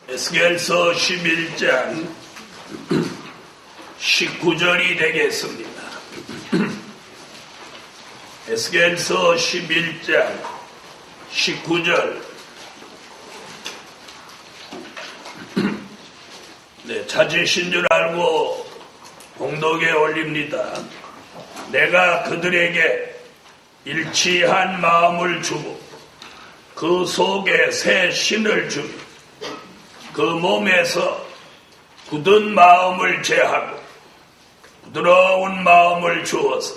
에스겔서 11장 19절이 되겠습니다. 에스겔서 11장 19절. 네, 찾으신 줄 알고 공독에 올립니다. 내가 그들에게 일치한 마음을 주고 그 속에 새 신을 주며 그 몸에서 굳은 마음을 제하고 부드러운 마음을 주어서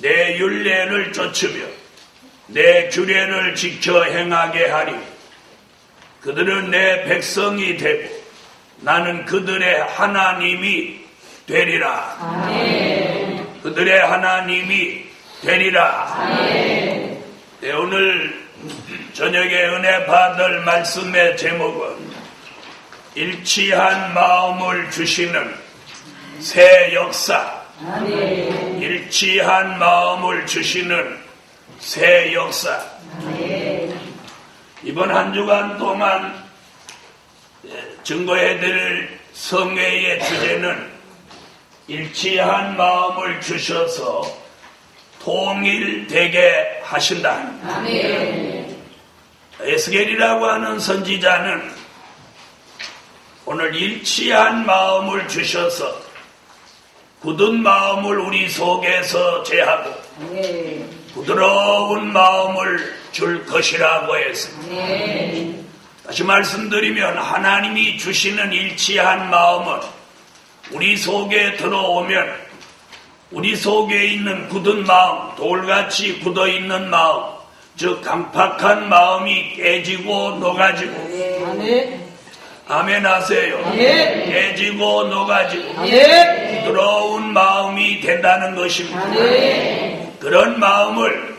내 율례를 쫓으며 내 규례를 지켜 행하게 하리. 그들은 내 백성이 되고 나는 그들의 하나님이 되리라. 아멘. 그들의 하나님이 되리라. 아멘. 네, 오늘 저녁에 은혜 받을 말씀의 제목은 일치한 마음을 주시는 새 역사. 아멘. 일치한 마음을 주시는 새 역사. 아멘. 이번 한 주간 동안 증거해드릴 성회의 주제는 일치한 마음을 주셔서 통일되게 하신다. 아멘. 에스겔이라고 하는 선지자는 오늘 일치한 마음을 주셔서 굳은 마음을 우리 속에서 제하고 부드러운 마음을 줄 것이라고 했습니다. 다시 말씀드리면 하나님이 주시는 일치한 마음은 우리 속에 들어오면 우리 속에 있는 굳은 마음, 돌같이 굳어있는 마음, 즉 강팍한 마음이 깨지고 녹아지고 아멘 하세요. 아멘. 깨지고 녹아지고 아멘. 부드러운 마음이 된다는 것입니다. 아멘. 그런 마음을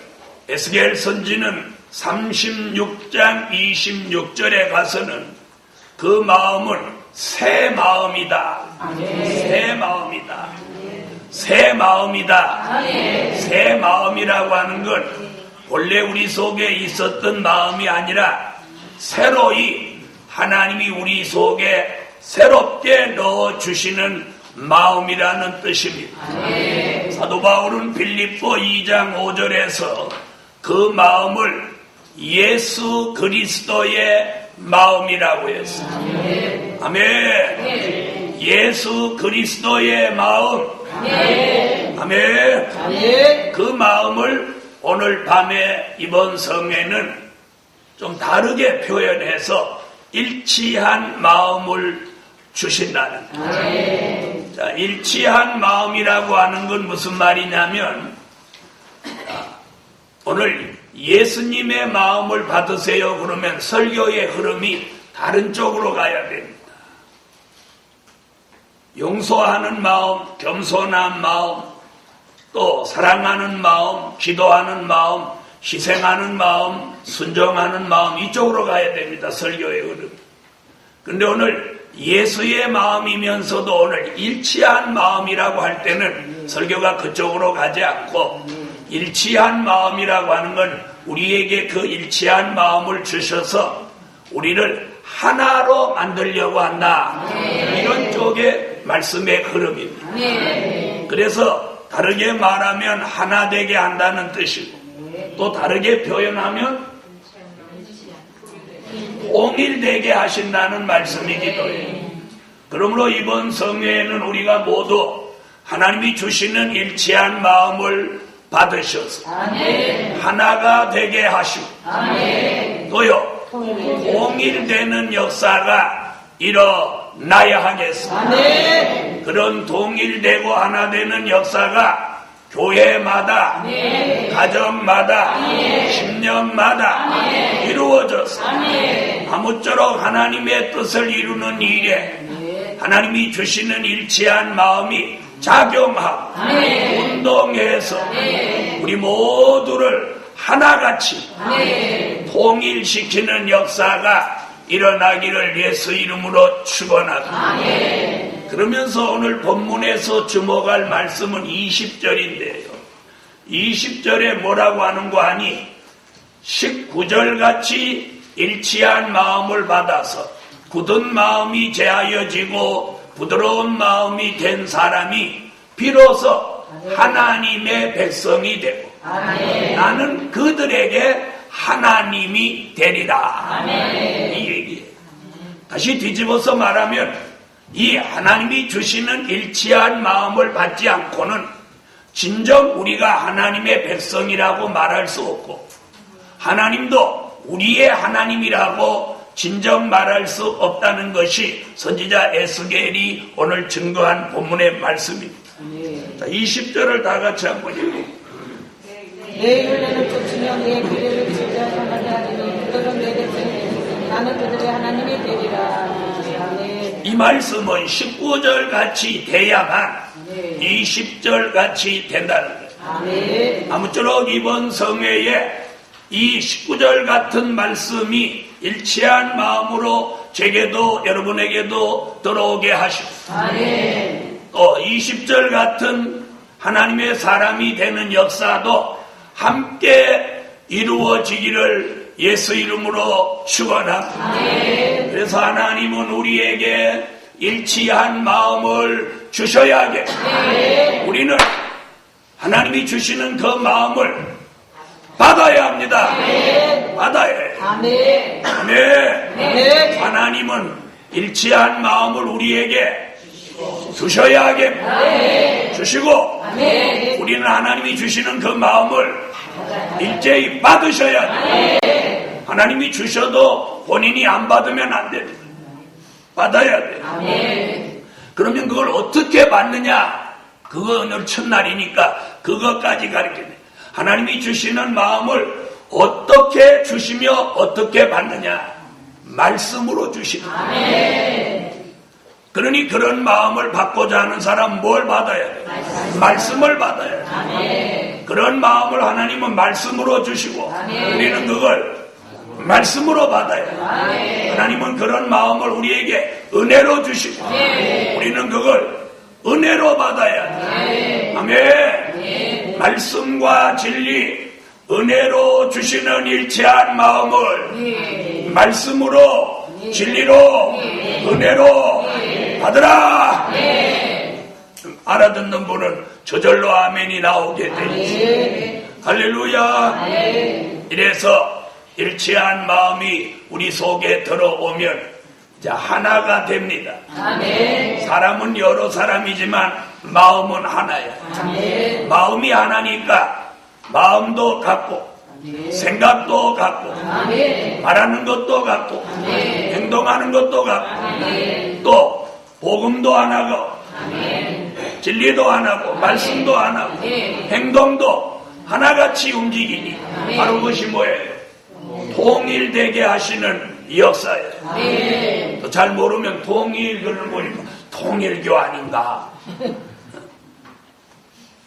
에스겔 선지는 36장 26절에 가서는 그 마음은 새 마음이다. 아멘. 새 마음이다. 아멘. 새 마음이다. 아멘. 새 마음이라고 하는 건 본래 우리 속에 있었던 마음이 아니라 새로이 하나님이 우리 속에 새롭게 넣어주시는 마음이라는 뜻입니다. 아멘. 사도 바울은 빌립보 2장 5절에서 그 마음을 예수 그리스도의 마음이라고 했어요. 아멘. 아멘. 예수 그리스도의 마음. 아멘. 아멘. 아멘. 그 마음을 오늘 밤에 이번 성회는 좀 다르게 표현해서 일치한 마음을 주신다는 거예요. 자, 일치한 마음이라고 하는 건 무슨 말이냐면 오늘 예수님의 마음을 받으세요 그러면 설교의 흐름이 다른 쪽으로 가야 됩니다. 용서하는 마음, 겸손한 마음, 또 사랑하는 마음, 기도하는 마음, 희생하는 마음, 순종하는 마음, 이쪽으로 가야 됩니다. 설교의 흐름. 근데 오늘 예수의 마음이면서도 오늘 일치한 마음이라고 할 때는 설교가 그쪽으로 가지 않고 일치한 마음이라고 하는 건 우리에게 그 일치한 마음을 주셔서 우리를 하나로 만들려고 한다. 이런 쪽의 말씀의 흐름입니다. 그래서 다르게 말하면 하나 되게 한다는 뜻이고 또 다르게 표현하면 통일되게 하신다는 말씀이기도 해요. 그러므로 이번 성회에는 우리가 모두 하나님이 주시는 일치한 마음을 받으셔서 아멘. 하나가 되게 하시고 아멘. 또요 통일되는 역사가 일어나야 하겠습니다. 아멘. 그런 통일되고 하나 되는 역사가 교회마다 아멘. 가정마다 아멘. 십년마다 아멘. 이루어져서 아멘. 아무쪼록 하나님의 뜻을 이루는 일에 아멘. 하나님이 주시는 일치한 마음이 작용하고 아멘. 운동해서 아멘. 우리 모두를 하나같이 아멘. 통일시키는 역사가 일어나기를 예수 이름으로 축원합니다. 그러면서 오늘 본문에서 주목할 말씀은 20절인데요. 20절에 뭐라고 하는 거 아니? 19절같이 일치한 마음을 받아서 굳은 마음이 제하여지고 부드러운 마음이 된 사람이 비로소 하나님의 백성이 되고 나는 그들에게 하나님이 되리라. 이 얘기예요. 다시 뒤집어서 말하면 이 하나님이 주시는 일치한 마음을 받지 않고는 진정 우리가 하나님의 백성이라고 말할 수 없고 하나님도 우리의 하나님이라고 진정 말할 수 없다는 것이 선지자 에스겔이 오늘 증거한 본문의 말씀입니다. 자, 20절을 다 같이 한번 읽어요. 내 율례를 쫓으며 내 규례를 지키자 향하게 하리니 그들은 내 백성이 나는 그들의 하나님이 되리라. 아멘. 이 말씀은 19절 같이 돼야만 20절 같이 된다는 거예요. 아멘. 아무쪼록 이번 성회에 이 19절 같은 말씀이 일치한 마음으로 제게도 여러분에게도 들어오게 하시고 또 20절 같은 하나님의 사람이 되는 역사도 함께 이루어지기를 예수 이름으로 축원합니다. 그래서 하나님은 우리에게 일치한 마음을 주셔야겠습니다. 우리는 하나님이 주시는 그 마음을 받아야 합니다. 받아야 해요. 아멘. 아멘. 하나님은 일치한 마음을 우리에게 주셔야 하겠습니다. 주시고 우리는 하나님이 주시는 그 마음을 일제히 받으셔야 돼요. 하나님이 주셔도 본인이 안 받으면 안 됩니다. 받아야 돼요. 그러면 그걸 어떻게 받느냐? 그거 오늘 첫날이니까 그것까지 가르치네. 하나님이 주시는 마음을 어떻게 주시며 어떻게 받느냐? 말씀으로 주시는 거예요. 그러니 그런 마음을 받고자 하는 사람 뭘 받아야 돼요? 말씀을 받아야 돼요. 그런 마음을 하나님은 말씀으로 주시고 우리는 그걸 말씀으로 받아야 돼요. 하나님은 그런 마음을 우리에게 은혜로 주시고 우리는 그걸 은혜로 받아야 돼요. 아멘. 말씀과 진리, 은혜로 주시는 일치한 마음을 말씀으로, 진리로, 은혜로 받으라. 알아듣는 분은 저절로 아멘이 나오게 되지. 할렐루야. 이래서 일치한 마음이 우리 속에 들어오면 이제 하나가 됩니다. 사람은 여러 사람이지만 마음은 하나야. 마음이 하나니까 마음도 같고 생각도 같고 말하는 것도 같고 행동하는 것도 같고 또 복음도 하나고 진리도 하나고 말씀도 하나고 행동도 하나같이 움직이니 바로 그것이 뭐예요? 통일되게 하시는 역사예요. 또 잘 모르면 통일 그걸 보니까 통일교 아닌가?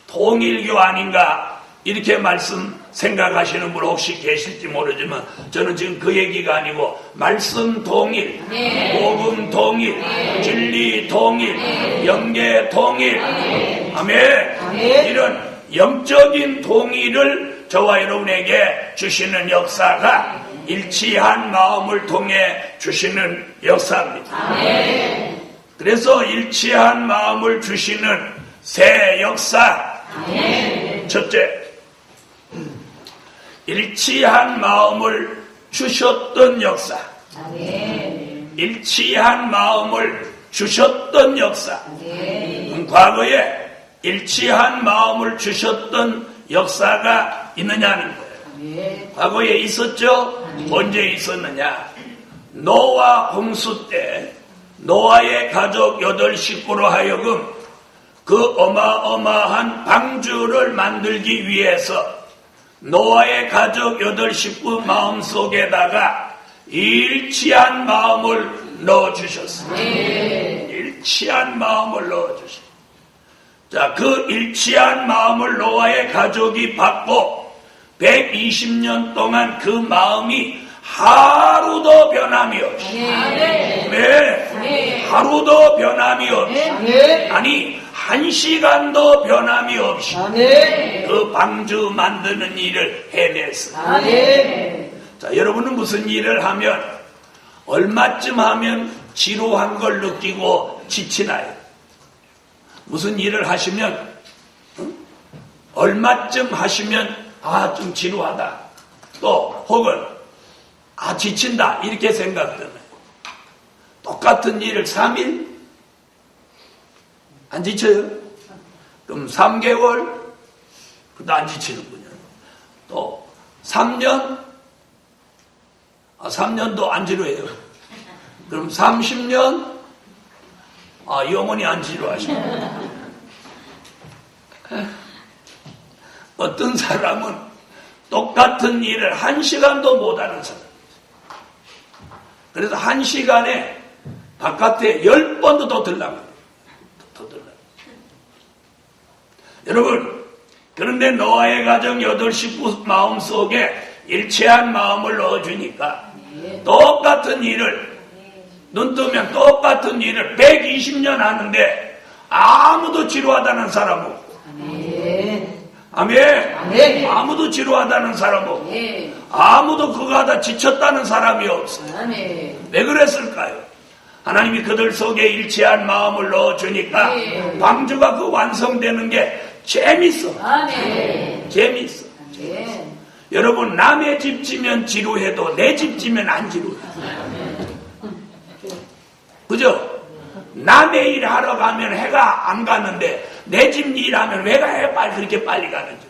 통일교 아닌가? 이렇게 말씀 생각하시는 분 혹시 계실지 모르지만 저는 지금 그 얘기가 아니고 말씀 통일, 복음 통일, 진리 통일, 영계 통일, 아멘. 이런 영적인 통일을 저와 여러분에게 주시는 역사가 일치한 마음을 통해 주시는 역사입니다. 그래서 일치한 마음을 주시는 새 역사. 첫째, 일치한 마음을 주셨던 역사. 일치한 마음을 주셨던 역사. 과거에 일치한 마음을 주셨던 역사가 있느냐는 거예요. 과거에 있었죠? 언제 있었느냐? 노아 홍수 때 노아의 가족 8식구로 하여금 그 어마어마한 방주를 만들기 위해서 노아의 가족 8식구 마음속에다가 일치한 마음을 넣어주셨습니다. 일치한 마음을 넣어주셨습니다. 자, 그 일치한 마음을 노아의 가족이 받고 120년 동안 그 마음이 하루도 변함이 없이 하루도 변함이 없이 아니 1시간도 변함이 없이 그 방주 만드는 일을 해냈어요. 자, 여러분은 무슨 일을 하면 얼마쯤 하면 지루한 걸 느끼고 지치나요? 무슨 일을 하시면 얼마쯤 하시면 좀 지루하다, 또 혹은 지친다 이렇게 생각되나요? 똑같은 일을 3일 안 지쳐요? 그럼 3개월 그도 안 지치는군요. 또 3년 3년도 안 지루해요. 그럼 30년 이 어머니 안 지루하시네. 어떤 사람은 똑같은 일을 1시간도 못하는 사람. 그래서 1시간에 바깥에 10번도 더 들라고. 여러분, 그런데 노아의 가정 8 식구 마음속에 일체한 마음을 넣어주니까 똑같은 일을, 눈 뜨면 똑같은 일을 120년 하는데 아무도 지루하다는 사람 없고, 아멘. 아무도 지루하다는 사람 없고, 아무도 그거 하다 지쳤다는 사람이 없어요. 왜 그랬을까요? 하나님이 그들 속에 일치한 마음을 넣어주니까 방주가 그 완성되는 게 재밌어. 재밌어. 여러분, 남의 집 지면 지루해도 내 집 지면 안 지루해. 그죠? 남의 일 하러 가면 해가 안 가는데 내 집 일하면 왜가 해가 그렇게 빨리 가는지.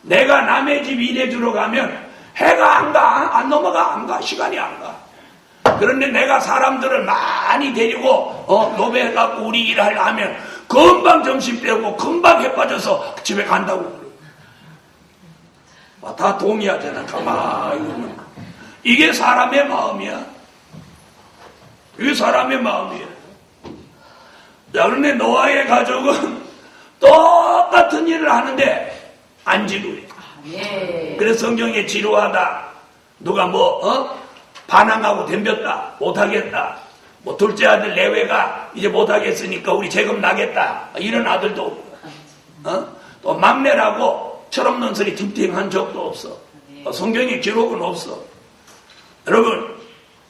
내가 남의 집 일해 주러 가면 해가 안 가, 안 넘어가, 안 가, 시간이 안 가. 그런데 내가 사람들을 많이 데리고 노배해갖고 우리 일을 하면 금방 점심 때우고 금방 해 빠져서 집에 간다고 그러고. 다 동의하잖아. 가만히 보면. 이게 사람의 마음이야. 이게 사람의 마음이야. 자, 그런데 노아의 가족은 똑같은 일을 하는데 안 지루해. 그래서 성경에 지루하다, 누가 반항하고 덤볐다, 못하겠다, 둘째 아들 레위가 이제 못하겠으니까 우리 재금 나겠다, 이런 아들도 없고, 또 막내라고 철없는 소리 팅팅한 적도 없어. 성경에 기록은 없어. 여러분,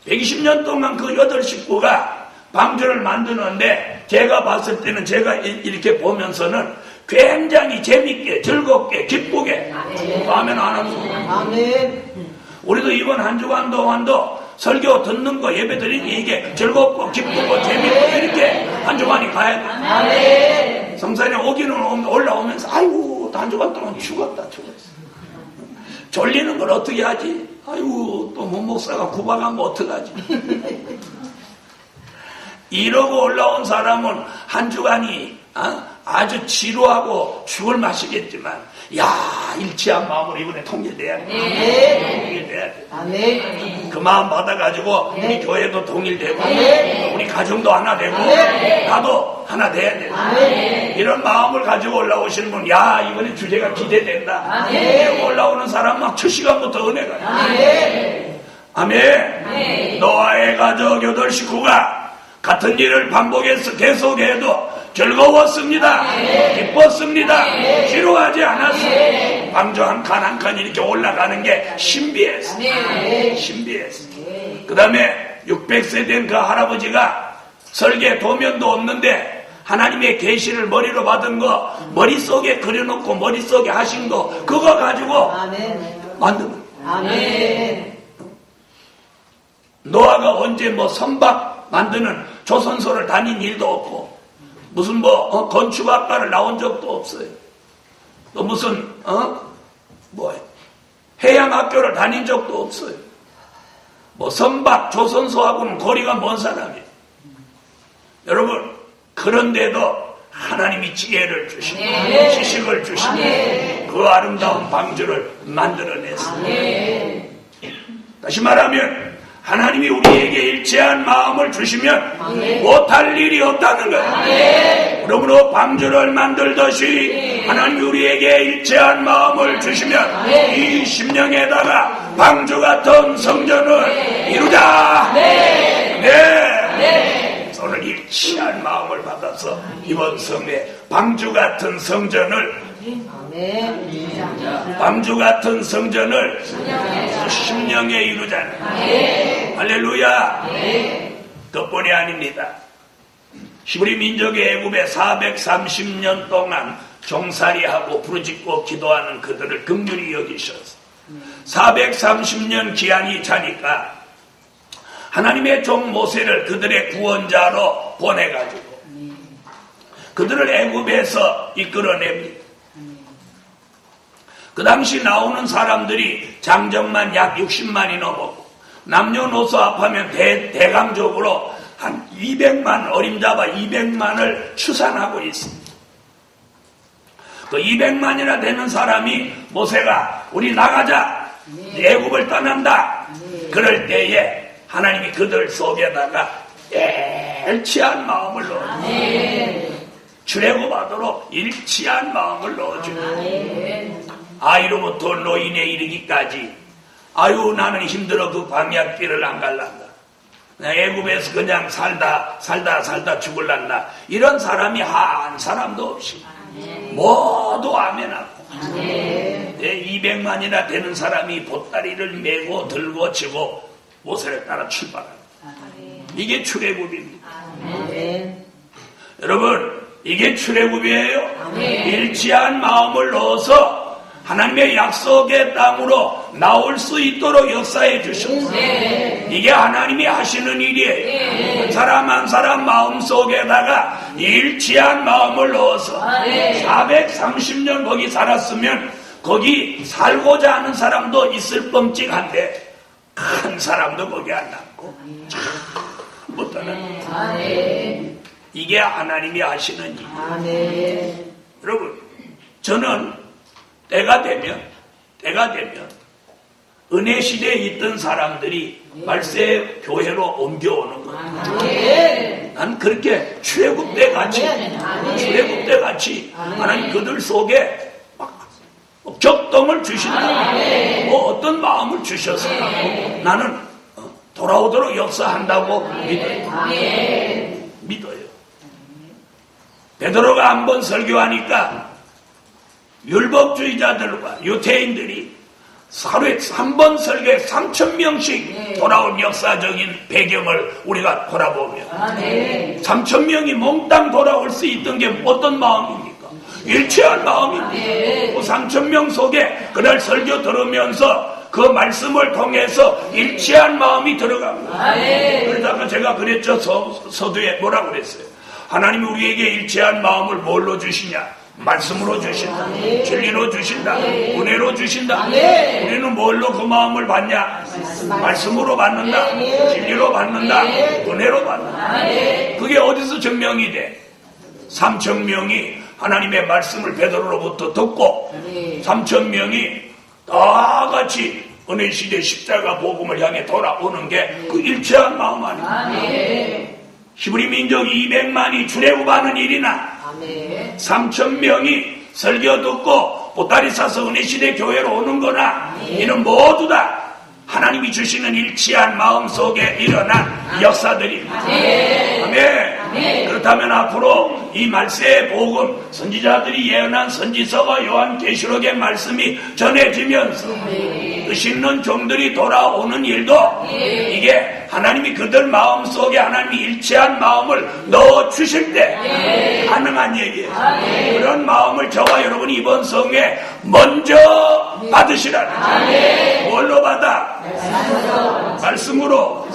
120년 동안 그 8 식구가 방주를 만드는데 제가 봤을 때는, 제가 이렇게 보면서는 굉장히 재밌게, 즐겁게, 기쁘게. 아멘 안 하면. 아멘. 우리도 이번 한 주간 동안도 설교 듣는 거, 예배 드리는 게 이게 즐겁고 기쁘고 재밌고 이렇게 한 주간이 가야 돼. 아멘. 성산에 오기는 올라오면서 아이고 한 주간 동안 죽었어. 졸리는 걸 어떻게 하지? 아이고 또 목사가 구박하면 어떡하지? 이러고 올라온 사람은 한 주간이 아주 지루하고 죽을 맛이겠지만, 일치한 마음으로 이번에 통일돼야 돼. 통일돼야 돼. 그 마음 받아가지고 우리 교회도 통일되고 우리 가정도 하나 되고 나도 하나 돼야 돼. 이런 마음을 가지고 올라오시는 분, 이번에 주제가 기대된다. 이러고 올라오는 사람 막 첫 시간부터 은혜가. 아멘. 노아의 가족 8 식구가 같은 일을 반복해서 계속해도 즐거웠습니다. 기뻤습니다. 지루하지 않았어요. 방주 한 칸 한 칸 이렇게 올라가는 게 신비했어. 신비했어. 그 다음에 600세 된 그 할아버지가 설계 도면도 없는데 하나님의 계시를 머리로 받은 거, 머릿속에 그려놓고 머릿속에 하신 거, 그거 가지고 만드는 거예요. 노아가 언제 선박 만드는 조선소를 다닌 일도 없고, 무슨 건축학과를 나온 적도 없어요. 또 무슨 해양학교를 다닌 적도 없어요. 선박 조선소하고는 거리가 먼 사람이에요. 여러분, 그런데도 하나님이 지혜를 주시고 지식을 주시고 그 아름다운 방주를 만들어냈어요. 다시 말하면 하나님이 우리에게 일치한 마음을 주시면 못할 일이 없다는 거예요. 그러므로 방주를 만들듯이 하나님이 우리에게 일치한 마음을 주시면 이 심령에다가 방주 같은 성전을 이루자. 오늘 일치한 마음을 받아서 이번 성에 방주 같은 성전을 방주 같은 성전을 심령에 이루자는. 할렐루야. 그뿐이 아닙니다. 히브리 민족의 애굽에 430년 동안 종살이하고 부르짖고 기도하는 그들을 긍휼히 여기셔서 430년 기한이 차니까 하나님의 종 모세를 그들의 구원자로 보내가지고 그들을 애굽에서 이끌어냅니다. 그 당시 나오는 사람들이 장정만 약 60만이 넘었고 남녀노소 합하면 대강적으로 한 200만, 어림잡아 200만을 추산하고 있습니다. 그 200만이나 되는 사람이 모세가 우리 나가자, 애굽을 떠난다. 그럴 때에 하나님이 그들 속에다가 일치한 마음을 넣어줍니다. 출애굽하도록 일치한 마음을 넣어줍니다. 아이로부터 노인에 이르기까지 아유 나는 힘들어 그 광야길을 안 갈란다. 애굽에서 그냥 살다 죽을란다. 이런 사람이 한 사람도 없이 모두 아멘하고 200만이나 되는 사람이 보따리를 메고 들고 지고 모세를 따라 출발합니다. 이게 출애굽입니다. 여러분 이게 출애굽이에요. 일치한 마음을 넣어서 하나님의 약속의 땅으로 나올 수 있도록 역사해 주셨습니다. 이게 하나님이 하시는 일이에요. 한 사람 한 사람 마음속에다가 일치한 마음을 넣어서 430년 거기 살았으면 거기 살고자 하는 사람도 있을 뻔찍한데 한 사람도 거기 안 남고 못 떠나. 이게 하나님이 하시는 일이에요. 여러분 저는 때가 되면 은혜 시대에 있던 사람들이 말세 교회로 옮겨오는 거예요. 난 그렇게 출애굽 때 같이 하나님 그들 속에 막 격동을 주신다. 뭐 어떤 마음을 주셔서 나는 돌아오도록 역사한다고 믿어요. 베드로가 한번 설교하니까 율법주의자들과 유태인들이 하루에 한 번 설교에 3,000명씩 돌아온 역사적인 배경을 우리가 돌아보면 3,000명이 몽땅 돌아올 수 있던 게 어떤 마음입니까? 일치한 마음입니다. 그 3,000명 속에 그날 설교 들으면서 그 말씀을 통해서 일치한 마음이 들어갑니다. 그러다가 제가 그랬죠. 서두에 뭐라고 그랬어요? 하나님이 우리에게 일치한 마음을 뭘로 주시냐? 말씀으로 주신다. 진리로 주신다. 은혜로 주신다. 우리는 뭘로 그 마음을 받냐? 말씀으로 받는다. 진리로 받는다. 은혜로 받는다. 그게 어디서 증명이 돼? 3,000명이 하나님의 말씀을 베드로로부터 듣고 3,000명이 다 같이 은혜 시대 십자가 복음을 향해 돌아오는 게 그 일치한 마음 아닙니까? 히브리 민족 200만이 출애굽하는 일이나 3,000명이 설교 듣고 보따리 싸서 은혜시대 교회로 오는 거나 이는 모두 다 하나님이 주시는 일치한 마음 속에 일어난 역사들입니다. 아멘. 그렇다면 앞으로 이 말세의 복음 선지자들이 예언한 선지서와 요한계시록의 말씀이 전해지면서 뜻 있는 종들이 돌아오는 일도 이게 하나님이 그들 마음속에 하나님이 일치한 마음을 넣어주실 때 가능한 얘기예요. 그런 마음을 저와 여러분이 이번 성에 먼저 받으시라는. 뭘로 받아? 말씀으로,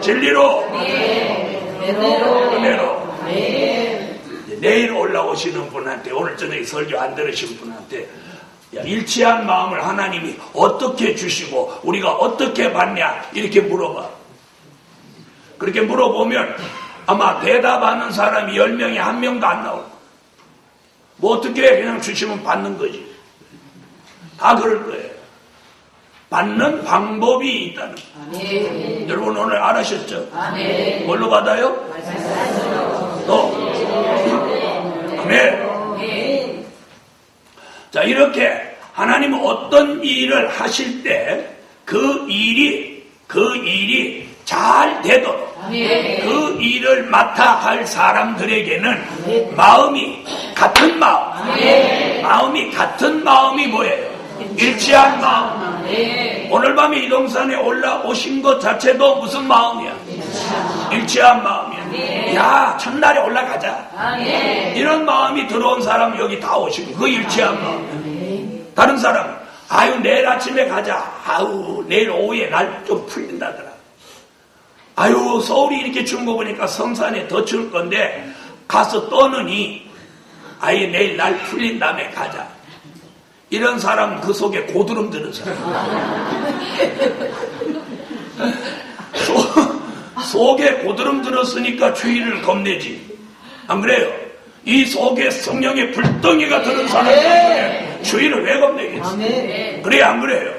진리로, 은혜로. 내일 올라오시는 분한테, 오늘 저녁에 설교 안 들으신 분한테 일치한 마음을 하나님이 어떻게 주시고 우리가 어떻게 받냐 이렇게 물어봐. 그렇게 물어보면 아마 대답하는 사람이 10명이 1명도 안 나올 거야. 뭐 어떻게 해? 그냥 주시면 받는 거지. 다 그럴 거예요. 받는 방법이 있다는 거예요. 여러분 오늘 알으셨죠? 뭘로 받아요? 또 아멘. 자, 이렇게 하나님은 어떤 일을 하실 때 그 일이 잘 되도록 그 일을 맡아 할 사람들에게는 마음이 같은 마음이 뭐예요? 일치한 마음. 오늘 밤에 이동산에 올라오신 것 자체도 무슨 마음이야? 일치한 마음이야. 야, 첫날에 올라가자. 이런 마음이 들어온 사람 여기 다 오시고, 그 일치한 마음. 다른 사람, 아유, 내일 아침에 가자. 아유, 내일 오후에 날 좀 풀린다더라. 아유, 서울이 이렇게 추운 거 보니까 성산에 더 추울 건데, 가서 떠느니, 아예 내일 날 풀린 다음에 가자. 이런 사람 그 속에 고드름 드는 사람. 속에 고드름 들었으니까 주의를 겁내지. 안 그래요? 이 속에 성령의 불덩이가 드는 사람에게 주의를 왜 겁내겠어? 그래, 안 그래요?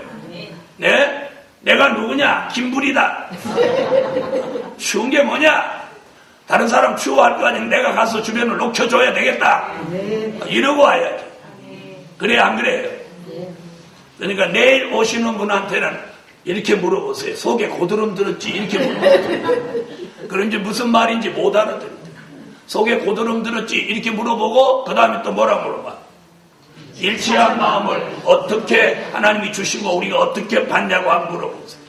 네? 내가 누구냐? 김불이다. 추운 게 뭐냐? 다른 사람 추워할 거 아니야. 내가 가서 주변을 녹여줘야 되겠다. 이러고 와야지. 그래, 안 그래요? 그러니까 내일 오시는 분한테는 이렇게 물어보세요. 속에 고드름 들었지? 이렇게 물어보세요. 그런지 무슨 말인지 못 알아듣는데. 속에 고드름 들었지? 이렇게 물어보고 그 다음에 또 뭐라 물어봐? 일치한 마음을 어떻게 하나님이 주시고 우리가 어떻게 받냐고 한번 물어보세요.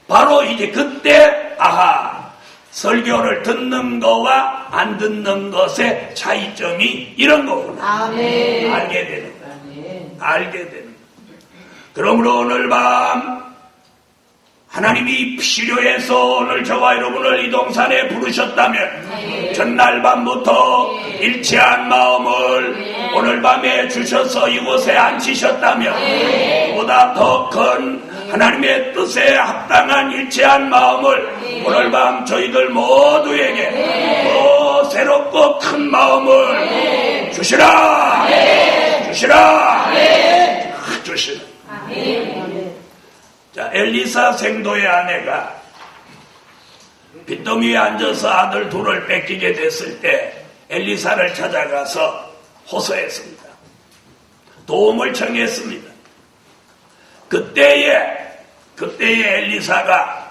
바로 이제 그때 아하, 설교를 듣는 거와 안 듣는 것의 차이점이 이런 거구나. 아멘. 알게 되는 거야. 알게 되는 거야. 그러므로 오늘 밤 하나님이 필요해서 오늘 저와 여러분을 이 동산에 부르셨다면 전날 밤부터 일치한 마음을 오늘 밤에 주셔서 이곳에 앉히셨다면 보다 더 큰 하나님의 뜻에 합당한 일치한 마음을 오늘 밤 저희들 모두에게 더 새롭고 큰 마음을 주시라. 주시라. 주시라. 자, 엘리사 생도의 아내가 빚더미에 앉아서 아들 둘을 뺏기게 됐을 때 엘리사를 찾아가서 호소했습니다. 도움을 청했습니다. 그때에 엘리사가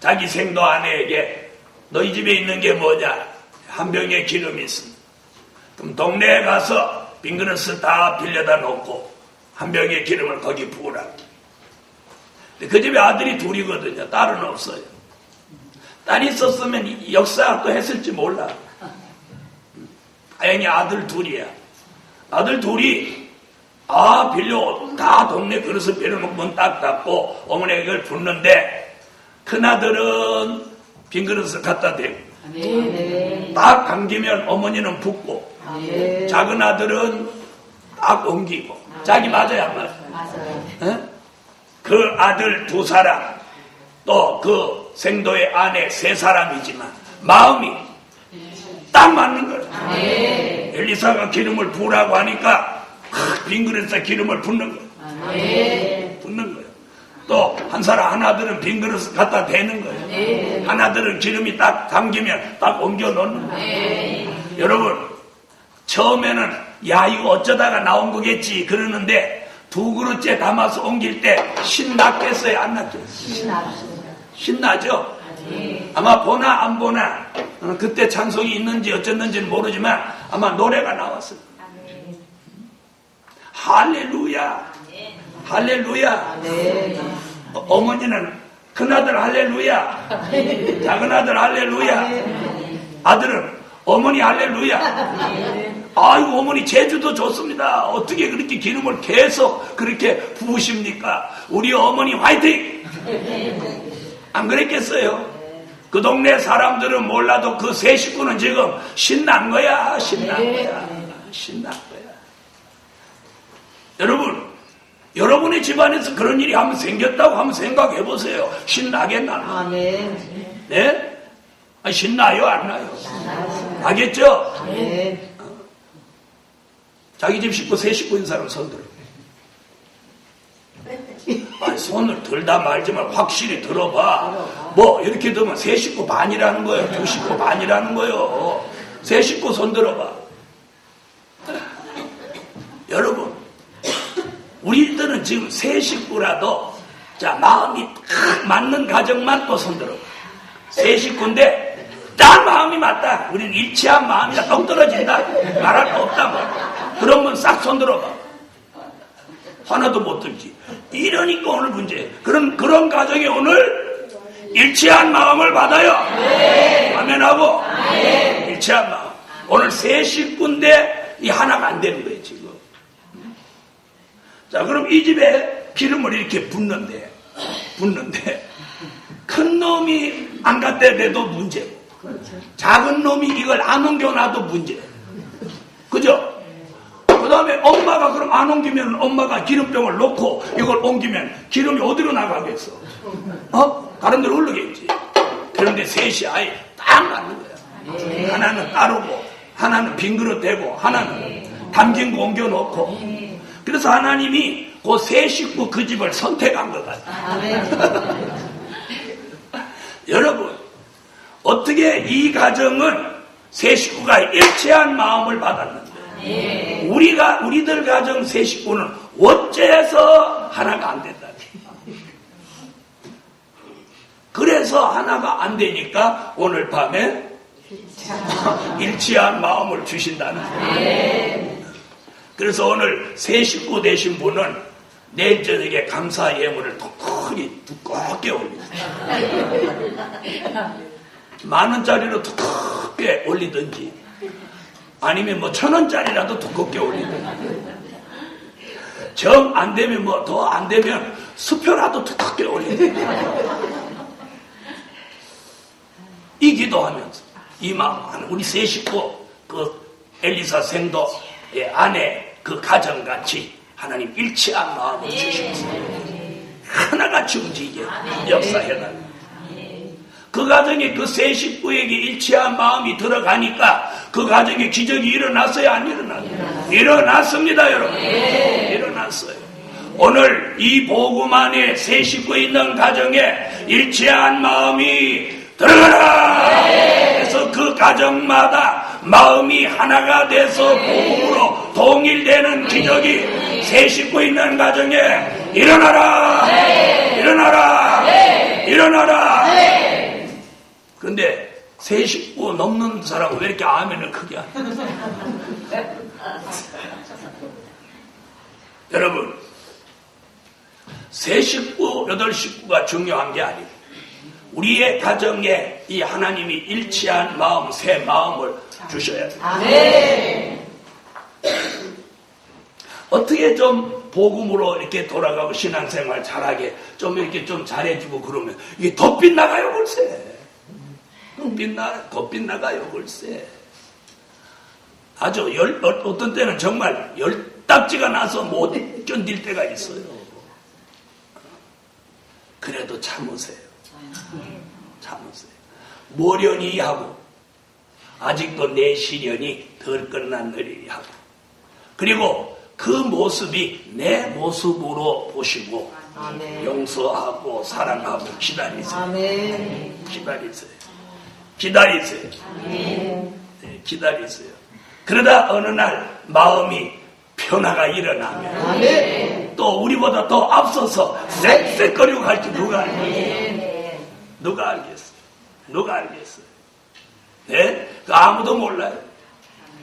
자기 생도 아내에게 너희 집에 있는 게 뭐냐? 한 병의 기름이 있습니다. 그럼 동네에 가서 빈 그릇을 다 빌려다 놓고 한 병의 기름을 거기 부으라. 그 집에 아들이 둘이거든요. 딸은 없어요. 딸이 있었으면 역사 또 했을지 몰라. 다행히 아들 둘이야. 아들 둘이 다 동네 그릇을 빌려놓고 문 딱 닫고 어머니가 이걸 붓는데 큰아들은 빈 그릇을 갖다 대고 딱 감기면 어머니는 붓고 작은 아들은 딱 옮기고 자기 맞아요, 안 맞아요? 그 아들 두 사람 또 그 생도의 아내 세 사람이지만 마음이 딱 맞는 거예요. 엘리사가 기름을 부으라고 하니까 빈 그릇에 기름을 붓는 거예요. 붓는 거예요. 또 한 사람 하나들은 빈 그릇을 갖다 대는 거예요. 하나들은 기름이 딱 담기면 딱 옮겨 놓는 거예요. 여러분 처음에는 야 이거 어쩌다가 나온 거겠지 그러는데 두 그릇째 담아서 옮길 때 신났겠어요? 안 났겠어요? 신나죠? 아마 보나 안 보나 그때 찬송이 있는지 어쨌는지는 모르지만 아마 노래가 나왔어요. 할렐루야 할렐루야. 어머니는 큰아들 할렐루야, 작은아들 할렐루야, 아들은 어머니 할렐루야. 아이고 어머니 제주도 좋습니다. 어떻게 그렇게 기름을 계속 그렇게 부으십니까? 우리 어머니 화이팅. 안 그랬겠어요? 그 동네 사람들은 몰라도 그 세 식구는 지금 신난 거야. 신난 거야. 신난 거야. 여러분의 집안에서 그런 일이 한번 생겼다고 한번 생각해 보세요. 신나겠나? 네? 신나요? 안 나요? 나겠죠? 자기 집 식구 세 식구인 사람 손 들어. 손을 들다 말지만 확실히 들어봐. 뭐 이렇게 들면 세 식구 반이라는 거예요. 두 식구 반이라는 거예요. 세 식구 손 들어봐. 여러분 우리들은 지금 세 식구라도 자 마음이 딱 맞는 가정만 또 손 들어봐. 세 식구인데 딱 마음이 맞다. 우리는 일치한 마음이다. 똑 떨어진다. 말할 거 없다. 뭐. 그러면 싹 손 들어봐. 하나도 못 들지. 이러니까 오늘 문제예요. 그런 가정에 오늘 일치한 마음을 받아요. 아멘하고. 일치한 마음. 오늘 세 식구인데 이 하나가 안 되는 거예요 지금. 자, 그럼 이 집에 기름을 이렇게 붓는데 큰 놈이 안 갖다 대도 문제고, 작은 놈이 이걸 안 옮겨놔도 문제. 그죠? 그 다음에 엄마가 그럼 안 옮기면 엄마가 기름병을 놓고 이걸 옮기면 기름이 어디로 나가겠어? 다른 데로 흘러겠지. 그런데 셋이 아예 딱 맞는 거야. 하나는 따르고, 하나는 빈 그릇 대고, 하나는 담긴 거 옮겨놓고. 그래서 하나님이 그 세 식구 그 집을 선택한 것 같아요. 여러분, 어떻게 이 가정은 세 식구가 일치한 마음을 받았는데, 우리들 가정 세 식구는 어째서 하나가 안 된다. 그래서 하나가 안 되니까 오늘 밤에 일치한 마음을 주신다는 거예요. 그래서 오늘 세 식구 되신 분은 내일 저녁에 감사 예물을 두껍게 올리세요. 10,000원짜리로 두껍게 올리든지 아니면 1,000원짜리라도 두껍게 올리든지, 정 안 되면 더 안 되면 수표라도 두껍게 올리든지, 이 기도하면서 이 마음, 우리 세 식구 그 엘리사 생도의 아내 그 가정같이 하나님 일치한 마음을 주셔서 하나같이 움직이게 역사해달라. 그 가정에 그 세 식구에게 일치한 마음이 들어가니까 그 가정에 기적이 일어났어요, 안 일어났어요? 일어났습니다, 여러분. 일어났어요. 오늘 이 복음 안에 세 식구 있는 가정에 일치한 마음이 들어가라. 그래서 그 가정마다 마음이 하나가 돼서 복음으로 통일되는 기적이 세 식구 있는 가정에 일어나라. 일어나라. 일어나라. 근데 세 식구 넘는 사람은 왜 이렇게 아멘을 크게 하냐? 여러분, 세 식구, 8식구가 중요한 게 아니고 우리의 가정에 이 하나님이 일치한 마음, 새 마음을 주셔야 돼요. 아멘. 어떻게 좀 복음으로 이렇게 돌아가고 신앙생활 잘하게 좀 이렇게 좀 잘해주고 그러면 이게 더 빗나가요, 글쎄. 더 빗나가요, 글쎄. 아주 어떤 때는 정말 열딱지가 나서 못 견딜 때가 있어요. 그래도 참으세요. 참으세요. 모련히 하고 아직도 내 시련이 덜 끝난 느리리 하고, 그리고 그 모습이 내 모습으로 보시고 아멘. 용서하고 사랑하고 기다리세요. 아멘. 기다리세요. 아멘. 네, 기다리세요. 그러다 어느 날 마음이 변화가 일어나면 아멘. 또 우리보다 더 앞서서 쌕쌕거리고 갈지 누가 알겠어요? 누가 알겠어요? 누가 알겠어요? 네? 아무도 몰라요.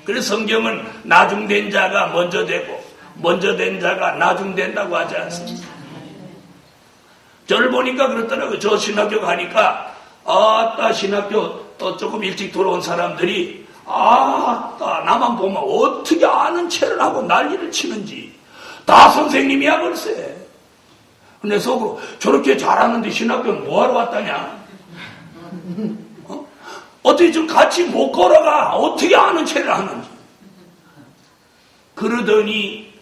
그래서 성경은 나중된 자가 먼저 되고 먼저 된 자가 나중된다고 하지 않습니까? 저를 보니까 그렇더라고요. 저 신학교 가니까 아따 신학교 조금 일찍 들어온 사람들이 아따 나만 보면 어떻게 아는 체를 하고 난리를 치는지 다 선생님이야 글쎄. 근데 속으로 저렇게 잘하는데 신학교는 뭐하러 왔다냐? 어떻게 좀 같이 못 걸어가? 어떻게 아는 체를 하는지. 그러더니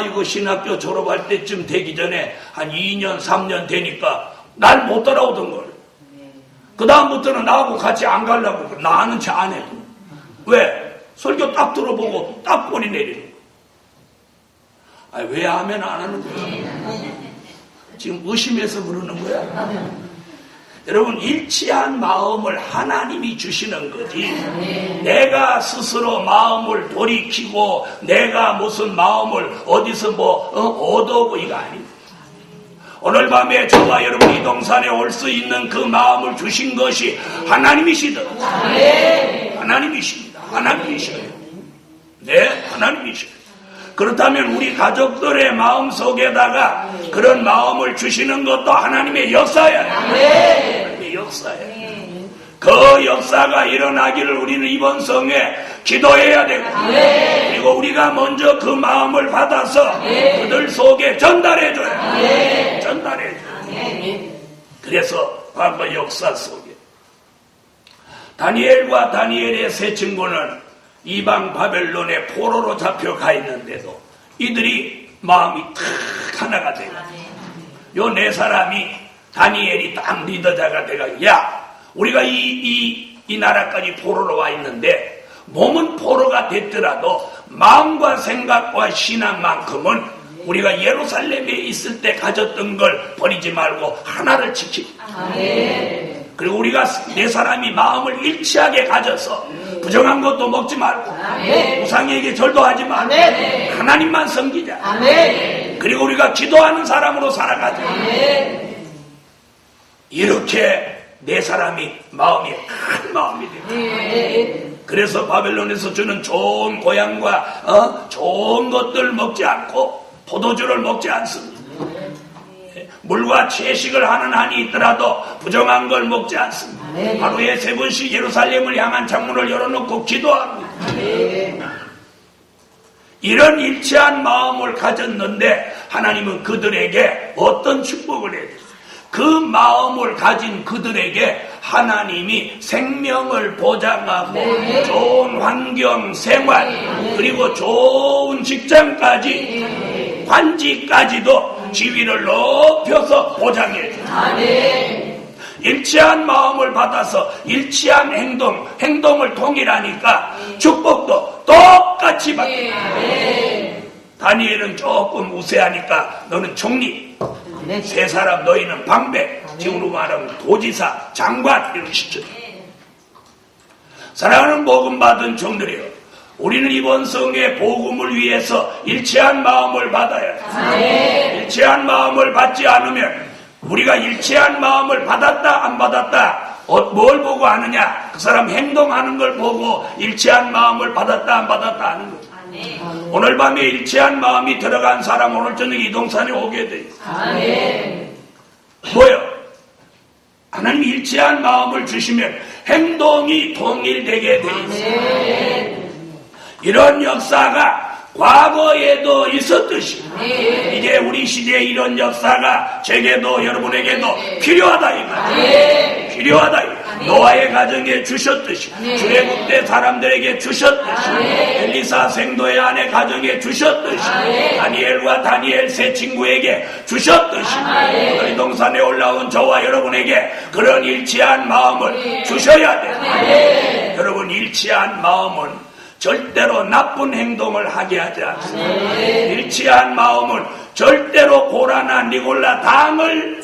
이거 신학교 졸업할 때쯤 되기 전에 한 2년 3년 되니까 날 못 따라오던 걸. 그 다음부터는 나하고 같이 안 가려고 나 아는 체 안 해. 왜? 설교 딱 들어보고 딱 꼬리 내리는 거. 왜 하면 안 하는 거야? 지금 의심해서 그러는 거야? 여러분, 일치한 마음을 하나님이 주시는 거지 내가 스스로 마음을 돌이키고 내가 무슨 마음을 어디서 얻어오고 이거 아닙니다. 오늘 밤에 저와 여러분 이 동산에 올 수 있는 그 마음을 주신 것이 하나님이시더라고요. 하나님이십니다. 하나님이셔요. 네, 하나님이셔요. 그렇다면 우리 가족들의 마음 속에다가 그런 마음을 주시는 것도 하나님의 역사예요. 역사예요. 그 역사가 일어나기를 우리는 이번 성에 기도해야 되고, 그리고 우리가 먼저 그 마음을 받아서 그들 속에 전달해줘요. 전달해줘요. 그래서 과거 역사 속에 다니엘과 다니엘의 세 친구는 이방 바벨론의 포로로 잡혀가 있는데도 이들이 마음이 탁 하나가 되고, 요 네 사람이 다니엘이 딱 리더자가 돼가지고, 야, 우리가 이 나라까지 포로로 와 있는데 몸은 포로가 됐더라도 마음과 생각과 신앙만큼은 우리가 예루살렘에 있을 때 가졌던 걸 버리지 말고 하나를 지키고, 그리고 우리가 네 사람이 마음을 일치하게 가져서 부정한 것도 먹지 말고 우상에게 절도 하지 말고 하나님만 섬기자. 그리고 우리가 기도하는 사람으로 살아가자. 이렇게 네 사람이 마음이 한 마음이 됩니다. 그래서 바벨론에서 주는 좋은 고향과 좋은 것들 먹지 않고 포도주를 먹지 않습니다. 물과 채식을 하는 한이 있더라도 부정한 걸 먹지 않습니다. 하루에 3번씩 예루살렘을 향한 창문을 열어놓고 기도합니다. 이런 일치한 마음을 가졌는데 하나님은 그들에게 어떤 축복을 해줬어요? 그 마음을 가진 그들에게 하나님이 생명을 보장하고 좋은 환경, 생활, 그리고 좋은 직장까지, 관직까지도 지위를 높여서 보장해 줘요. 일치한 마음을 받아서 일치한 행동을 통일하니까 축복도 똑같이 받아요. 다니엘은 조금 우세하니까 너는 총리, 세 사람 너희는 방백, 지금으로 말하면 도지사, 장관 이런 시죠. 사랑하는 복음 받은 종들이여, 우리는 이번 성의 복음을 위해서 일치한 마음을 받아야 돼. 일치한 마음을 받지 않으면 우리가 일치한 마음을 받았다 안 받았다 뭘 보고 아느냐? 그 사람 행동하는 걸 보고 일치한 마음을 받았다 안 받았다 하는 거죠. 오늘 밤에 일치한 마음이 들어간 사람 오늘 저녁 이동산에 오게 돼 있어요. 뭐요? 하나님 일치한 마음을 주시면 행동이 통일되게 돼 있어요. 이런 역사가 과거에도 있었듯이 이제 우리 시대에 이런 역사가 제게도 여러분에게도 필요하다 이거예요. 필요하다 이거예요. 노아의 가정에 주셨듯이 출애굽 때 사람들에게 주셨듯이 엘리사 생도의 아내 가정에 주셨듯이 다니엘과 다니엘 세 친구에게 주셨듯이 오늘 동산에 올라온 저와 여러분에게 그런 일치한 마음을 주셔야 돼요. 여러분, 일치한 마음은 절대로 나쁜 행동을 하게 하지 않습니다. 일치한 마음은 절대로 고라나 니골라 당을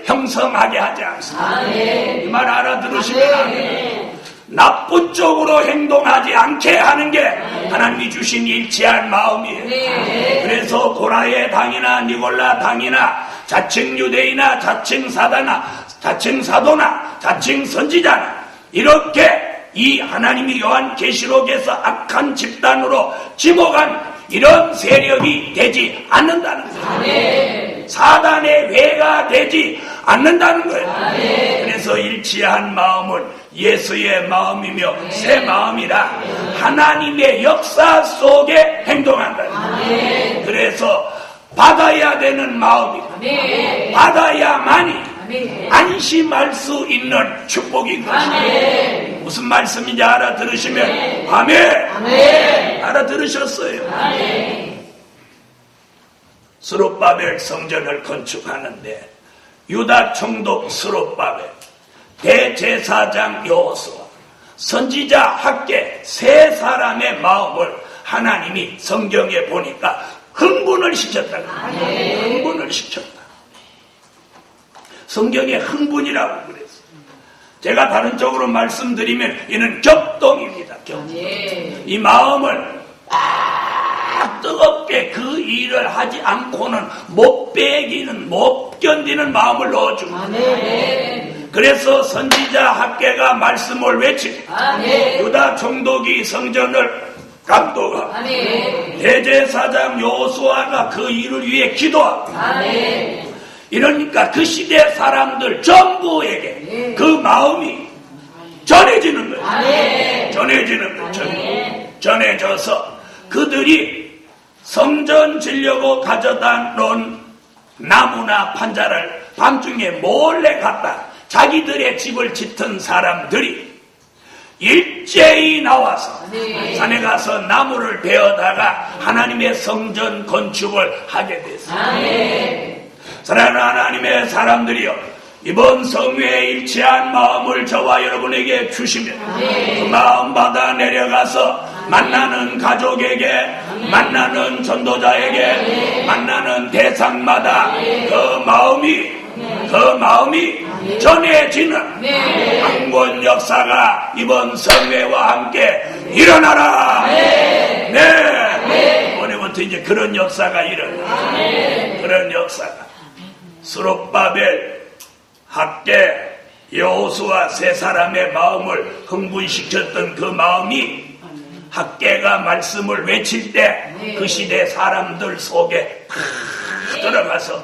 형성하게 하지 않습니다. 이 말 알아들으시면 아멘. 나쁜 쪽으로 행동하지 않게 하는 게 하나님이 주신 일치한 마음이에요. 그래서 고라의 당이나 니골라 당이나 자칭 유대이나 자칭 사다나 자칭 사도나 자칭 선지자나 이렇게 이 하나님이 요한계시록에서 악한 집단으로 지목한 이런 세력이 되지 않는다는 거예요. 사단의 회가 되지 않는다는 거예요. 그래서 일치한 마음은 예수의 마음이며 새 마음이라 하나님의 역사 속에 행동한다는 거예요. 그래서 받아야 되는 마음이 받아야만이 안심할 수 있는 축복인 것입니다. 무슨 말씀인지 알아들으시면 아멘. 알아들으셨어요. 스룹바벨 성전을 건축하는데 유다 총독 스룹바벨, 대제사장 여호수아, 선지자 학개 세 사람의 마음을 하나님이 성경에 보니까 흥분을 시켰다는 거예요. 흥분을 시켰다. 성경에 흥분이라고 그랬어요. 제가 다른 쪽으로 말씀드리면 이는 격동입니다. 격동. 이 마음을 뜨겁게 그 일을 하지 않고는 못 배기는 못 견디는 마음을 넣어줍니다. 그래서 선지자 학개가 말씀을 외치고 유다 총독이 성전을 감독하고 대제사장 여호수아가 그 일을 위해 기도하고 이러니까 그 시대 사람들 전부에게 마음이 전해지는 거예요. 전해지는 거예요. 전해져서 그들이 성전 지려고 가져다 놓은 나무나 판자를 밤중에 몰래 갖다 자기들의 집을 짓던 사람들이 일제히 나와서 산에 가서 나무를 베어다가 하나님의 성전 건축을 하게 됐습니다. 사랑하는 하나님의 사람들이여, 이번 성회에 일치한 마음을 저와 여러분에게 주시면 그 마음 받아 내려가서 만나는 가족에게, 만나는 전도자에게, 만나는 대상마다 그 마음이 전해지는 강권 역사가 이번 성회와 함께 일어나라. 네. 오늘부터 이제 그런 역사가 일어나. 그런 역사가. 스룹바벨, 학개, 여호수아 세 사람의 마음을 흥분시켰던 그 마음이 학개가 말씀을 외칠 때 그 시대 사람들 속에 들어가서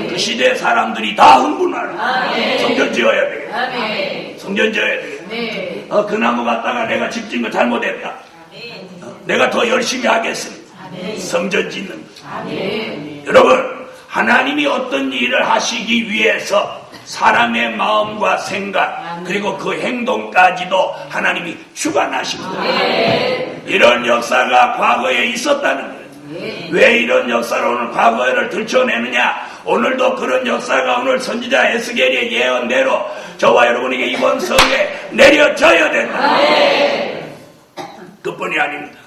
그 시대 사람들이 다 흥분하라. 성전 지어야 되겠다. 성전 지어야 되겠다. 그 나무 갖다가 내가 집 짓는 거 잘못했다. 내가 더 열심히 하겠습니다. 성전 짓는 거. 여러분, 하나님이 어떤 일을 하시기 위해서 사람의 마음과 생각 그리고 그 행동까지도 하나님이 주관하십니다. 이런 역사가 과거에 있었다는 거예요. 왜 이런 역사를 오늘 과거를 들춰내느냐? 오늘도 그런 역사가 오늘 선지자 에스겔의 예언대로 저와 여러분에게 이번 성에 내려져야 된다. 그뿐이 아닙니다.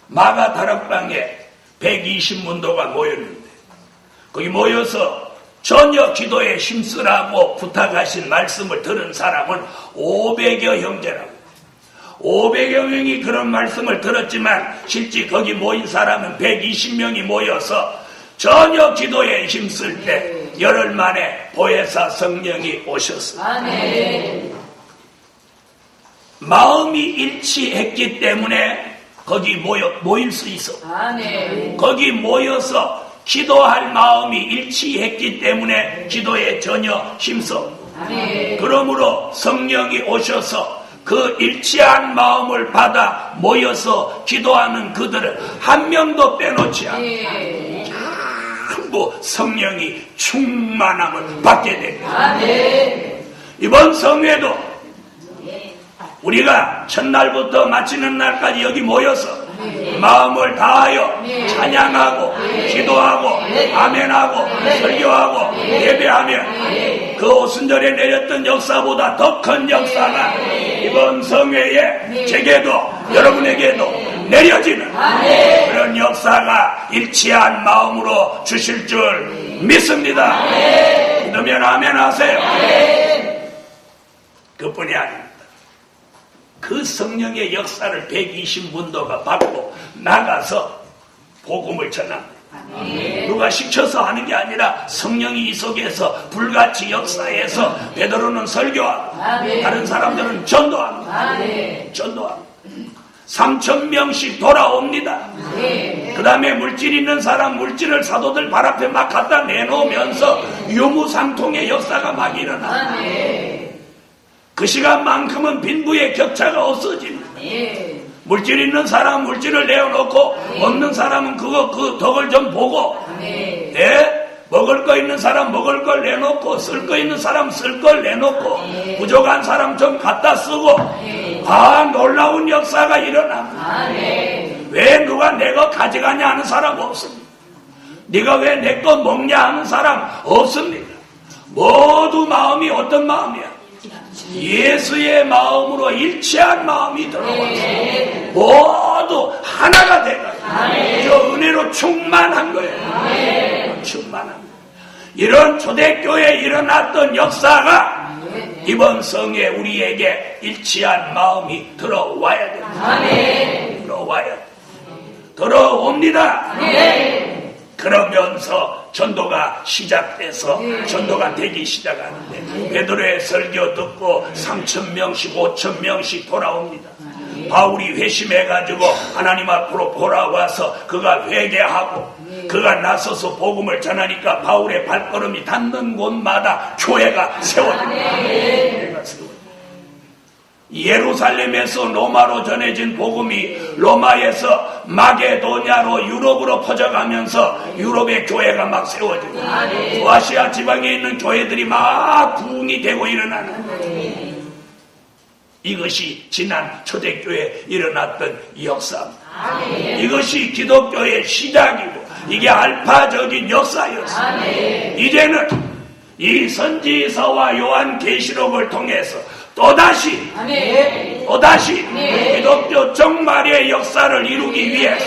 마가 다락방에 120문도가 모였는데 거기 모여서 저녁 기도에 힘쓰라고 부탁하신 말씀을 들은 사람은 500여 형제라고. 500여 명이 그런 말씀을 들었지만 실제 거기 모인 사람은 120명이 모여서 저녁 기도에 힘쓸 때 열흘 만에 보혜사 성령이 오셨습니다. 마음이 일치했기 때문에 거기 모일 수 있어. 거기 모여서 기도할 마음이 일치했기 때문에 기도에 전혀 힘써. 그러므로 성령이 오셔서 그 일치한 마음을 받아 모여서 기도하는 그들을 한 명도 빼놓지 않고 전부 성령이 충만함을 받게 됩니다. 이번 성회도 우리가 첫날부터 마치는 날까지 여기 모여서 마음을 다하여 찬양하고 기도하고 아멘하고 설교하고 예배하면 그 오순절에 내렸던 역사보다 더 큰 역사가 이번 성회에 제게도 여러분에게도 내려지는 그런 역사가 일치한 마음으로 주실 줄 믿습니다. 믿으면 아멘 하세요. 그뿐이 아닙니다. 그 성령의 역사를 120문도가 받고 나가서 복음을 전합니다. 누가 시켜서 하는 게 아니라 성령이 이 속에서 불같이 역사해서 베드로는 설교하고 다른 사람들은 전도합니다. 3,000명씩 돌아옵니다. 그 다음에 물질 있는 사람 물질을 사도들 발 앞에 막 갖다 내놓으면서 유무상통의 역사가 막 일어납니다. 그 시간만큼은 빈부의 격차가 없어집니다. 물질 있는 사람 물질을 내어놓고 없는 사람은 그 덕을 좀 보고 먹을 거 있는 사람 먹을 걸 내놓고 쓸 거 있는 사람 쓸 걸 내놓고 부족한 사람 좀 갖다 쓰고 놀라운 역사가 일어납니다. 왜 누가 내 거 가져가냐 하는 사람 없습니다. 네가 왜 내 거 먹냐 하는 사람 없습니다. 모두 마음이 어떤 마음이야? 예수의 마음으로 일치한 마음이 들어와서 모두 하나가 돼가지고 저 은혜로 충만한 거예요. 충만한 거예요. 이런 초대교회에 일어났던 역사가 이번 성에 우리에게 일치한 마음이 들어와야 됩니다. 들어옵니다. 그러면서 전도가 시작돼서 전도가 되기 시작하는데 베드로의 설교 듣고 3,000명씩 5,000명씩 돌아옵니다. 바울이 회심해가지고 하나님 앞으로 돌아와서 그가 회개하고 그가 나서서 복음을 전하니까 바울의 발걸음이 닿는 곳마다 교회가 세워집니다. 예루살렘에서 로마로 전해진 복음이 로마에서 마게도냐로 유럽으로 퍼져가면서 유럽의 교회가 막 세워지고 소아시아 지방에 있는 교회들이 막 부흥이 되고 일어나는 이것이 지난 초대교회에 일어났던 역사입니다. 이것이 기독교의 시작이고 이게 알파적인 역사였습니다. 이제는 이 선지서와 요한계시록을 통해서 또다시 기독교 정말의 역사를 이루기 위해서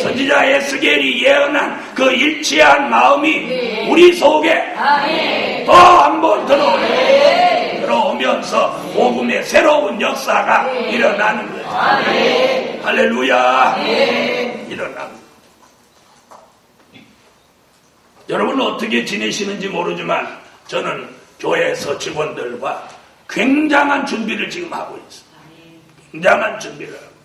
선지자 에스겔이 예언한 그 일치한 마음이 우리 속에 더 한 번 들어오면서 복음의 새로운 역사가 일어나는 거죠. 할렐루야. 일어납니다. 여러분은 어떻게 지내시는지 모르지만 저는 교회에서 직원들과 굉장한 준비를 지금 하고 있습니다. 굉장한 준비를 하고 있습니다.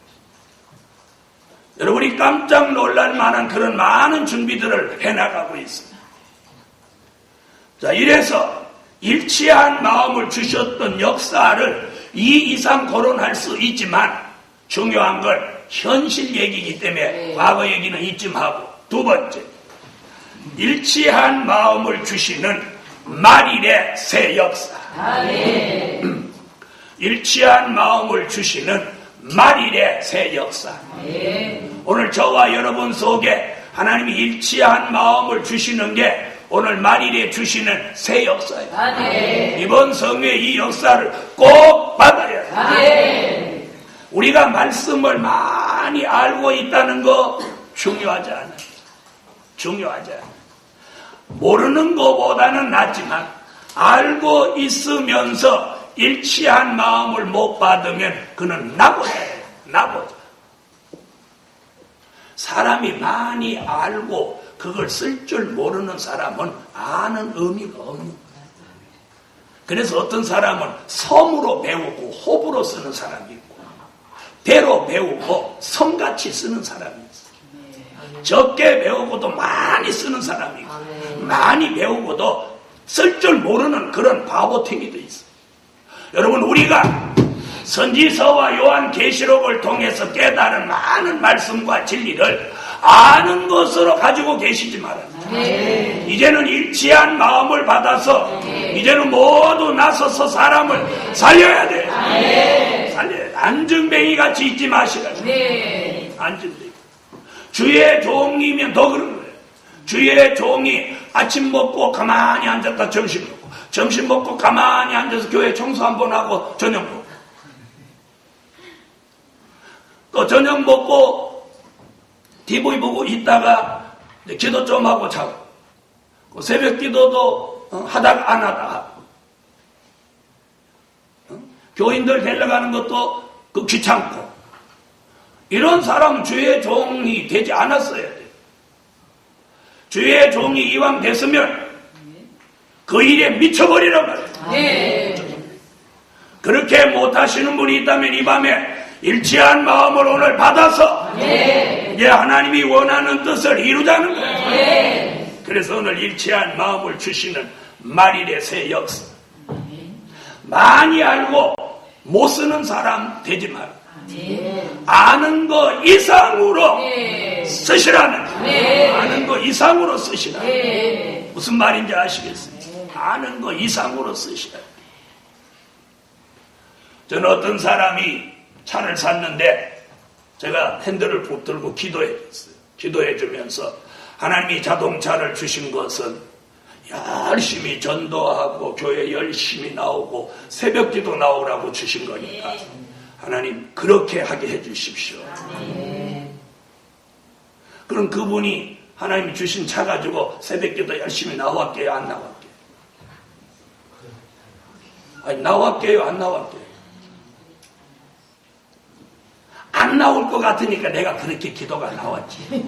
여러분이 깜짝 놀랄 만한 그런 많은 준비들을 해나가고 있습니다. 자, 이래서 일치한 마음을 주셨던 역사를 이 이상 거론할 수 있지만 중요한 걸 현실 얘기이기 때문에 과거 얘기는 이쯤 하고, 두 번째, 일치한 마음을 주시는 말일의 새 역사. 일치한 마음을 주시는 말일의 새 역사. 오늘 저와 여러분 속에 하나님이 일치한 마음을 주시는 게 오늘 말일에 주시는 새 역사예요. 이번 성회 이 역사를 꼭 받아야 돼요. 우리가 말씀을 많이 알고 있다는 거 중요하지 않아요. 중요하지 않아요. 모르는 것보다는 낫지만 알고 있으면서 일치한 마음을 못 받으면 그는 나보다예요. 나보다. 사람이 많이 알고 그걸 쓸 줄 모르는 사람은 아는 의미가 없는 거예요. 그래서 어떤 사람은 섬으로 배우고 호불호 쓰는 사람이 있고 배로 배우고 섬같이 쓰는 사람이 있어요. 적게 배우고도 많이 쓰는 사람이 있고 많이 배우고도 쓸 줄 모르는 그런 바보탱이도 있어요. 여러분, 우리가 선지서와 요한계시록을 통해서 깨달은 많은 말씀과 진리를 아는 것으로 가지고 계시지 말아요. 이제는 일치한 마음을 받아서 이제는 모두 나서서 사람을 살려야 돼요. 살려야 돼요. 안증뱅이 같이 있지 마시라. 안증뱅이. 주의 종이면 더 그런 거예요. 주의 종이 아침 먹고 가만히 앉았다 점심 먹고, 점심 먹고 가만히 앉아서 교회 청소 한번 하고 저녁 먹고, 또 저녁 먹고 TV 보고 있다가 기도 좀 하고 자고, 새벽 기도도 하다가 안 하다가 하고, 교인들 데려가는 것도 귀찮고, 이런 사람은 주의 종이 되지 않았어야 돼요. 주의 종이 이왕 됐으면 그 일에 미쳐버리란 말이에요. 그렇게 못하시는 분이 있다면 이 밤에 일치한 마음을 오늘 받아서 이제 하나님이 원하는 뜻을 이루자는 거예요. 그래서 오늘 일치한 마음을 주시는 말일의 새 역사. 많이 알고 못 쓰는 사람 되지 말고 아는 거 이상으로 쓰시라는 거예요. 아는 거 이상으로 쓰시라는. 무슨 말인지 아시겠어요? 아는 거 이상으로 쓰시라는. 저는 어떤 사람이 차를 샀는데 제가 핸들을 붙들고 기도해줬어요. 기도해주면서 하나님이 자동차를 주신 것은 열심히 전도하고 교회 열심히 나오고 새벽기도 나오라고 주신 거니까 하나님 그렇게 하게 해주십시오. 그럼 그분이 하나님이 주신 차 가지고 새벽기도 열심히 나왔게요, 안 나왔게요? 아니, 나왔게요, 안 나왔게요? 안 나올 것 같으니까 내가 그렇게 기도가 나왔지.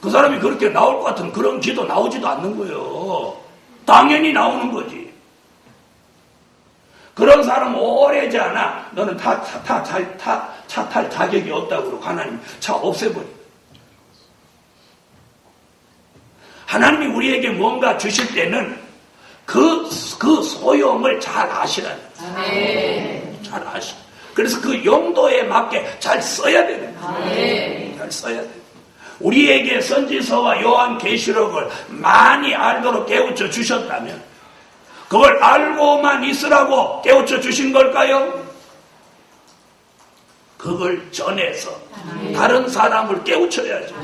그 사람이 그렇게 나올 것 같은 그런 기도 나오지도 않는 거예요. 당연히 나오는 거지. 그런 사람 오래지 않아. 너는 차 탈 자격이 없다고 그러고 하나님 차 없애버려. 하나님이 우리에게 뭔가 주실 때는 그 소용을 잘 아시라는 거예요. 잘 아시죠. 그래서 그 용도에 맞게 잘 써야 됩니다. 잘 써야 돼요. 우리에게 선지서와 요한계시록을 많이 알도록 깨우쳐 주셨다면 그걸 알고만 있으라고 깨우쳐 주신 걸까요? 그걸 전해서 다른 사람을 깨우쳐야죠.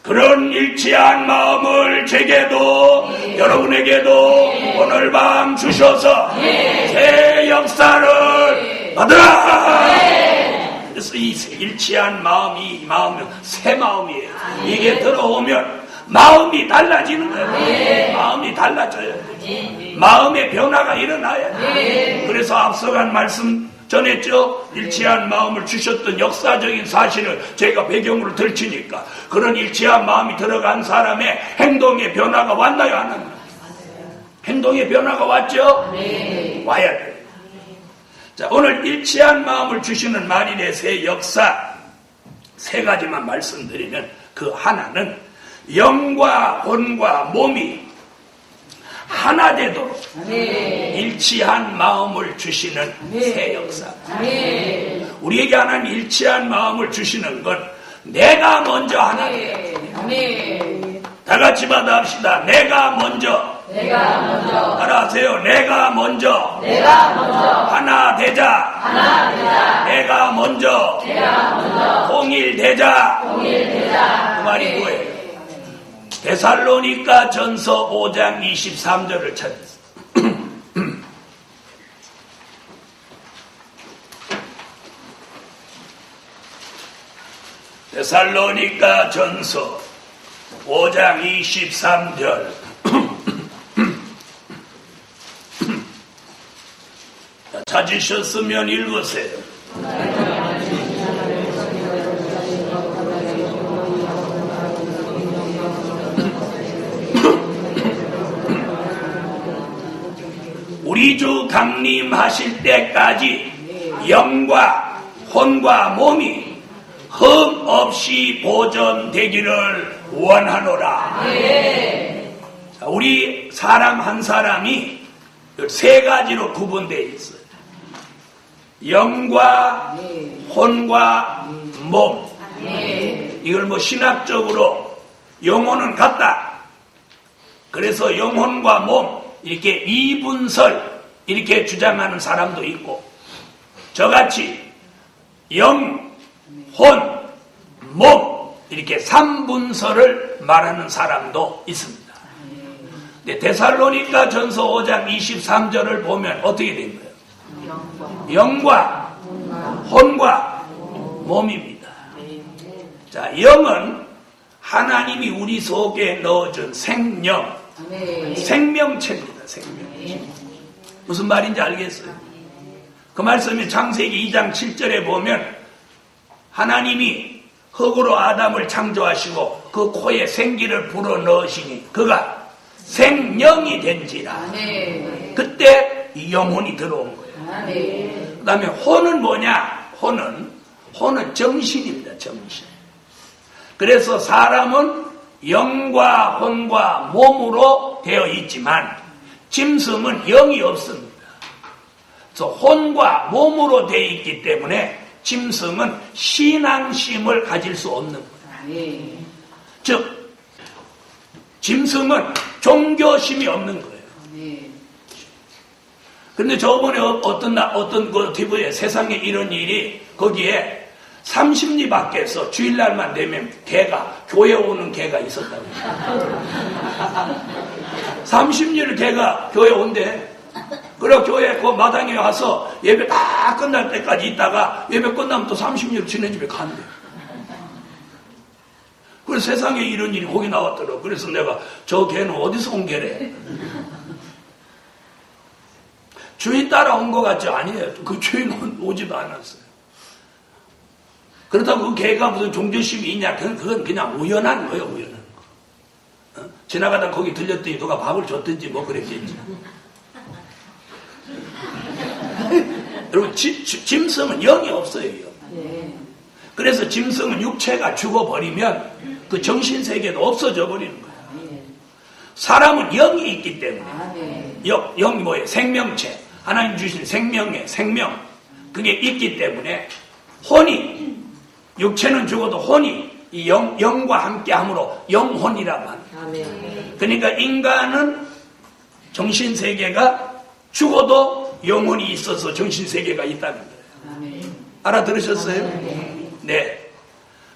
그런 일치한 마음을 제게도 여러분에게도 오늘 밤 주셔서 새 역사를 받으라. 그래서 이 일치한 마음이 새 마음이에요. 이게 들어오면 마음이 달라지는 거예요. 마음이 달라져야 돼요. 마음의 변화가 일어나야 돼요. 그래서 앞서간 말씀 전했죠. 일치한 마음을 주셨던 역사적인 사실을 제가 배경으로 들치니까 그런 일치한 마음이 들어간 사람의 행동의 변화가 왔나요? 안 왔나요? 행동의 변화가 왔죠? 와야 돼요. 자, 오늘 일치한 마음을 주시는 만인의 새 역사 세 가지만 말씀드리면 그 하나는 영과 혼과 몸이 하나 되도록 일치한 마음을 주시는 새 역사. 우리에게 하나님 일치한 마음을 주시는 건 내가 먼저 하나 되다. 다 같이 받아합시다. 내가 먼저. 따라하세요. 내가 먼저. 하나 되자. 내가 먼저. 통일되자. 그 말이 뭐예요? 데살로니가 전서 5장 23절을 찾았습니다. 데살로니가 전서 5장 23절 찾으셨으면 읽으세요. 우리 주 강림하실 때까지 영과 혼과 몸이 흠 없이 보존되기를 원하노라. 자, 우리 사람 한 사람이 세 가지로 구분되어 있어요. 영과 혼과 몸. 이걸 뭐 신학적으로 영혼은 같다. 그래서 영혼과 몸 이렇게 이분설 이렇게 주장하는 사람도 있고 저같이 영, 혼, 몸 이렇게 삼분설을 말하는 사람도 있습니다. 근데 데살로니가 전서 5장 23절을 보면 어떻게 된 거예요? 영과 혼과 몸입니다. 자, 영은 하나님이 우리 속에 넣어준 생명, 생명체입니다. 생명체. 무슨 말인지 알겠어요? 그 말씀이 창세기 2장 7절에 보면 하나님이 흙으로 아담을 창조하시고 그 코에 생기를 불어넣으시니 그가 생명이 된지라. 그때 이 영혼이 들어온 거예요. 그 다음에 혼은 뭐냐? 혼은 정신입니다. 정신. 그래서 사람은 영과 혼과 몸으로 되어 있지만 짐승은 영이 없습니다. 그래서 혼과 몸으로 되어 있기 때문에 짐승은 신앙심을 가질 수 없는 거예요. 즉 짐승은 종교심이 없는 거예요. 그런데 저번에 어떤 그 TV에 세상에 이런 일이 거기에 30리 밖에서 주일날만 되면 교회 오는 개가 있었다고. 30리를 개가 교회 온대. 그래 교회 그 마당에 와서 예배 다 끝날 때까지 있다가 예배 끝나면 또 30리로 지네 집에 간대. 그래서 세상에 이런 일이 거기 나왔더라고. 그래서 내가 저 개는 어디서 온 개래? 주인 따라온 것 같지? 아니에요. 그 주인은 오지도 않았어요. 그렇다고 그 개가 무슨 종교심이 있냐? 그건 그냥 우연한 거예요. 우연한 거. 지나가다 거기 들렸더니 누가 밥을 줬든지 뭐 그랬겠지. 여러분 짐승은 영이 없어요. 영. 그래서 짐승은 육체가 죽어버리면 그 정신세계도 없어져 버리는 거예요. 사람은 영이 있기 때문에 영이 뭐예요? 생명체. 하나님 주신 생명의 생명, 그게 있기 때문에 혼이, 육체는 죽어도 혼이 이 영과 함께 함으로 영혼이라고 합니다. 그러니까 인간은 정신세계가 죽어도 영혼이 있어서 정신세계가 있다는 거예요. 알아들으셨어요? 네.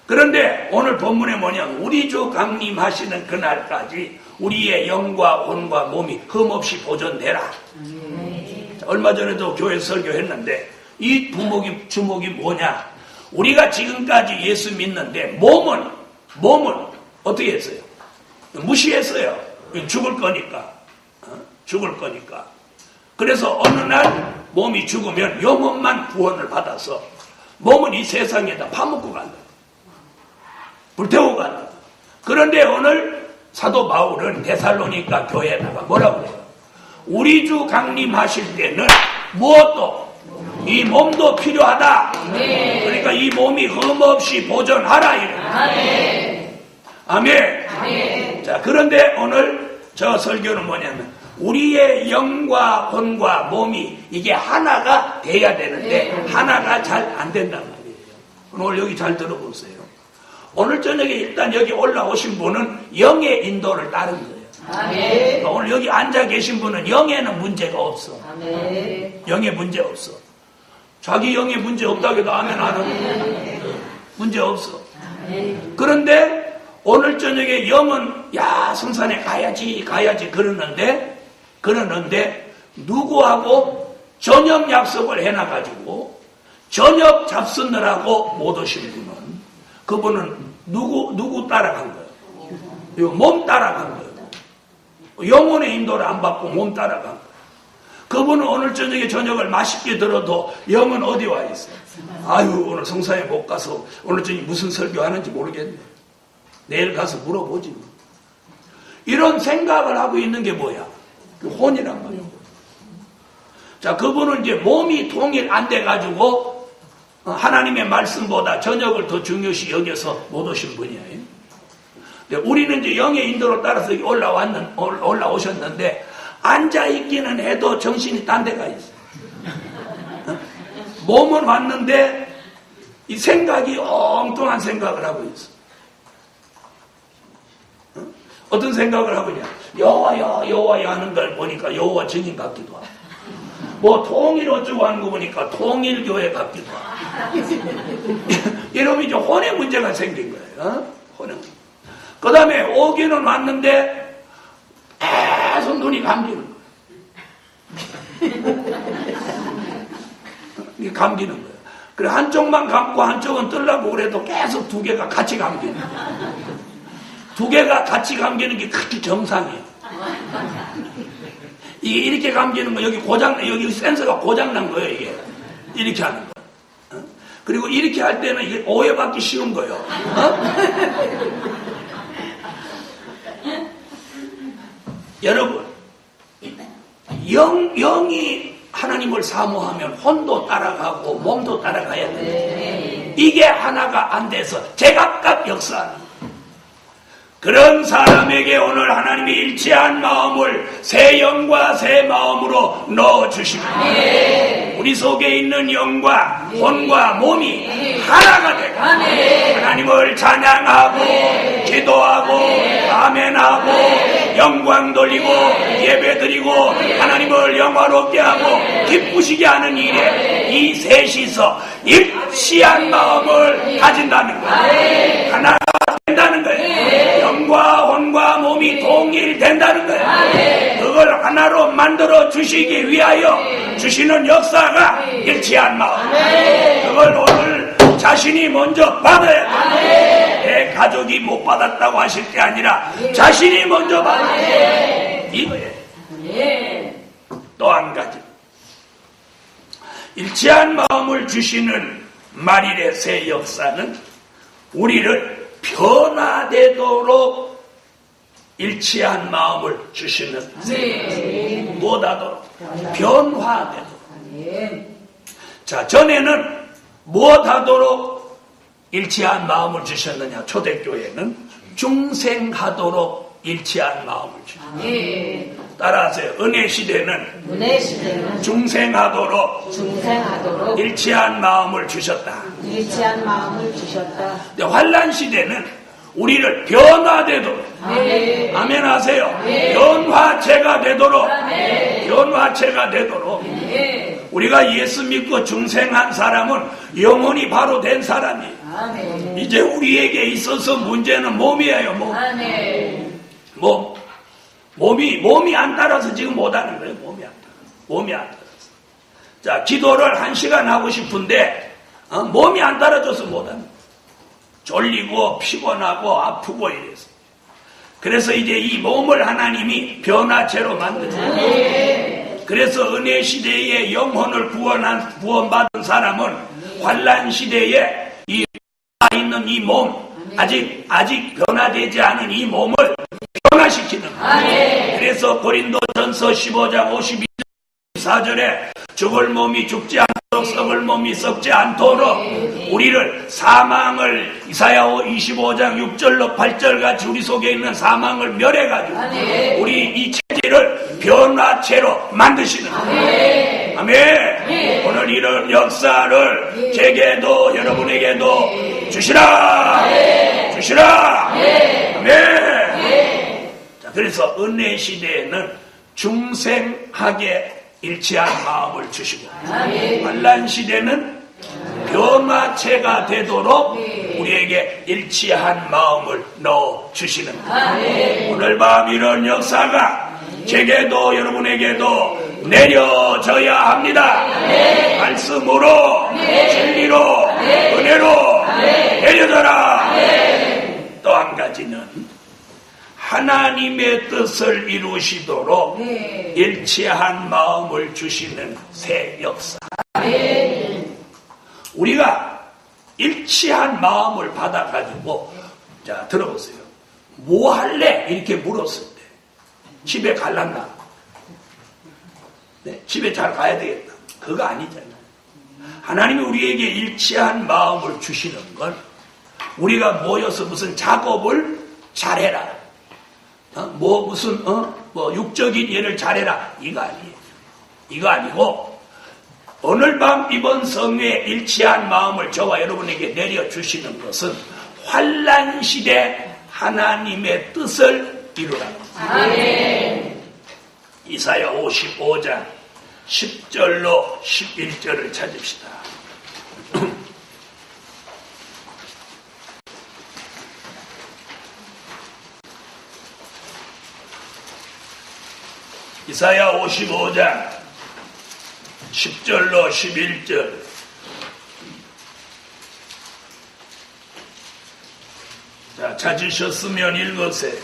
그런데 오늘 본문에 뭐냐면 우리 주 강림하시는 그날까지 우리의 영과 혼과 몸이 흠없이 보존되라. 자, 얼마 전에도 교회 설교했는데 이 주목이 뭐냐? 우리가 지금까지 예수 믿는데 몸은 어떻게 했어요? 무시했어요. 죽을 거니까. 죽을 거니까. 그래서 어느 날 몸이 죽으면 영혼만 구원을 받아서 몸은 이 세상에다 파묻고 간다. 불태우고 간다. 그런데 오늘 사도 바울은 데살로니가 교회에다가 뭐라고 그래요? 우리 주 강림하실 때는 무엇도 이 몸도 필요하다. 그러니까 이 몸이 흠없이 보존하라 이래. 아멘. 자, 그런데 오늘 저 설교는 뭐냐면 우리의 영과 혼과 몸이 이게 하나가 돼야 되는데 하나가 잘 안 된단 말이에요. 오늘 여기 잘 들어보세요. 오늘 저녁에 일단 여기 올라오신 분은 영의 인도를 따른 거예요. 그러니까 오늘 여기 앉아 계신 분은 영에는 문제가 없어. 영에 문제 없어. 자기 영에 문제 없다고 해도 아멘 안 하는 문제 없어. 그런데 오늘 저녁에 영은 성산에 가야지 그러는데 누구하고 저녁 약속을 해놔가지고 저녁 잡수느라고 못 오신 분은 그분은 누구 따라간 거예요? 몸 따라간 거예요. 영혼의 인도를 안 받고 몸 따라간 거예요. 그분은 오늘 저녁에 저녁을 맛있게 들어도 영은 어디 와 있어요? 아유, 오늘 성사에 못 가서 오늘 저녁에 무슨 설교하는지 모르겠네. 내일 가서 물어보지. 이런 생각을 하고 있는 게 뭐야? 그 혼이란 말이에요. 자, 그분은 이제 몸이 통일 안 돼가지고 하나님의 말씀보다 저녁을 더 중요시 여겨서 못 오신 분이에요. 우리는 이제 영의 인도로 따라서 올라오셨는데 앉아있기는 해도 정신이 딴 데가 있어요. 몸은 왔는데 이 생각이 엉뚱한 생각을 하고 있어. 어떤 생각을 하고 있냐? 여호와야 하는 걸 보니까 여호와 증인 같기도 하고 뭐 통일 어쩌고 하는 거 보니까 통일교회 같기도 하고 이러면 이제 혼의 문제가 생긴 거예요. 혼의 문제. 그 다음에 오기는 왔는데 계속 눈이 감기는 거예요. 이게 감기는 거예요. 그래 한쪽만 감고 한쪽은 뜨려고 그래도 계속 두 개가 같이 감기는 거예요. 두 개가 같이 감기는 게 그렇게 정상이에요. 이게 이렇게 감기는 거 여기 센서가 고장난 거예요. 이게 이렇게 하는 거. 그리고 이렇게 할 때는 이게 오해받기 쉬운 거예요. 여러분, 영이 하나님을 사모하면 혼도 따라가고 몸도 따라가야 돼요. 이게 하나가 안 돼서 제각각 역사하는 거예요. 그런 사람에게 오늘 하나님이 일치한 마음을 새 영과 새 마음으로 넣어주십니다. 우리 속에 있는 영과 혼과 몸이 하나가 되고 하나님을 찬양하고 기도하고 아멘하고 영광 돌리고 예배드리고 하나님을 영화롭게 하고 기쁘시게 하는 일에 이 셋이서 일치한 마음을 가진다는 거예요. 하나가 된다는 거예요. 영과 혼과 몸이 동일된다는 거예요. 그걸 하나로 만들어 주시기 위하여 주시는 역사가 일치한 마음. 그걸 오늘 자신이 먼저 받아야 돼. 내 가족이 못 받았다고 하실 게 아니라 자신이 먼저 받아야 돼. 이거예요. 또 한 가지. 일치한 마음을 주시는 말일의 새 역사는 우리를 변화되도록 일치한 마음을 주시는 무엇하도록 변화되도록. 자, 전에는 무엇하도록 일치한 마음을 주셨느냐? 초대교회는 중생하도록 일치한 마음을 주셨습니다. 따라하세요. 은혜 시대는 은혜 시대는 중생하도록 중생하도록 일치한 마음을 주셨다. 일치한 마음을 주셨다. 근데 환난 시대는 우리를 변화되도록 아멘. 아멘 하세요. 변화체가 되도록 변화체가 되도록 우리가 예수 믿고 중생한 사람은 영혼이 바로 된 사람이에요. 아멘. 이제 우리에게 있어서 문제는 몸이에요. 몸이 안 따라서 지금 못하는 거예요. 몸이 안 따라서. 자, 기도를 1시간 하고 싶은데 몸이 안 따라줘서 못하는 거예요. 졸리고 피곤하고 아프고 이래서. 그래서 이제 이 몸을 하나님이 변화체로 만드셨어요. 그래서 은혜 시대에 영혼을 구원받은 사람은 환난 시대에 있는 이 몸, 아직 변화되지 않은 이 몸을 변화시키는 거예요. 그래서 고린도전서 15장 52절에 죽을 몸이 죽지 않도록 썩을 몸이 썩지 않도록 우리를 사망을 이사야 25장 6절로 8절같이 우리 속에 있는 사망을 멸해가지고 우리 이 체질을 변화체로 만드시는 거예요. 아멘. 오늘 이런 역사를 제게도 여러분에게도 주시라. 아멘. 자, 그래서 은혜 시대에는 중생하게 일치한 마음을 주시고 환난 시대는 변화체가 되도록 우리에게 일치한 마음을 넣어 주시는 거예요. 오늘 밤 이런 역사가 제게도 여러분에게도 내려져야 합니다. 말씀으로 진리로 은혜로 내려져라. 또 한 가지는 하나님의 뜻을 이루시도록 일치한 마음을 주시는 새 역사. 우리가 일치한 마음을 받아가지고, 자, 들어보세요. 뭐 할래? 이렇게 물었을 때, 집에 갈란다. 네, 집에 잘 가야 되겠다. 그거 아니잖아요. 하나님이 우리에게 일치한 마음을 주시는 건 우리가 모여서 무슨 작업을 잘해라. 육적인 일을 잘해라. 이거 아니에요. 이거 아니고, 오늘 밤 이번 성회에 일치한 마음을 저와 여러분에게 내려주시는 것은 환난 시대 하나님의 뜻을 이루라. 아멘. 이사야 55장 10절로 11절을 찾읍시다. 이사야 55장 10절로 11절. 자, 찾으셨으면 읽으세요.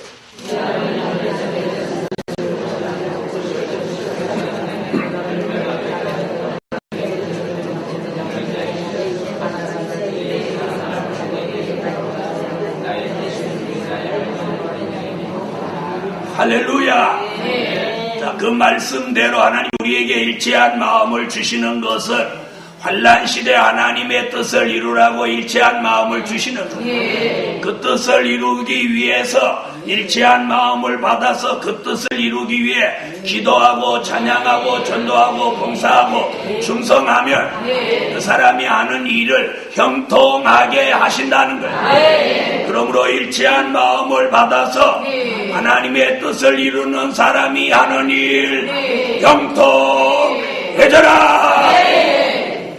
할렐루야. 자, 그 말씀대로 하나님 우리에게 일치한 마음을 주시는 것은 환난 시대 하나님의 뜻을 이루라고 일치한 마음을 주시는 거예요. 그 뜻을 이루기 위해서 일치한 마음을 받아서 그 뜻을 이루기 위해 기도하고 찬양하고 전도하고 봉사하고 충성하면 그 사람이 하는 일을 형통하게 하신다는 거예요. 그러므로 일치한 마음을 받아서 하나님의 뜻을 이루는 사람이 하는 일 형통해져라.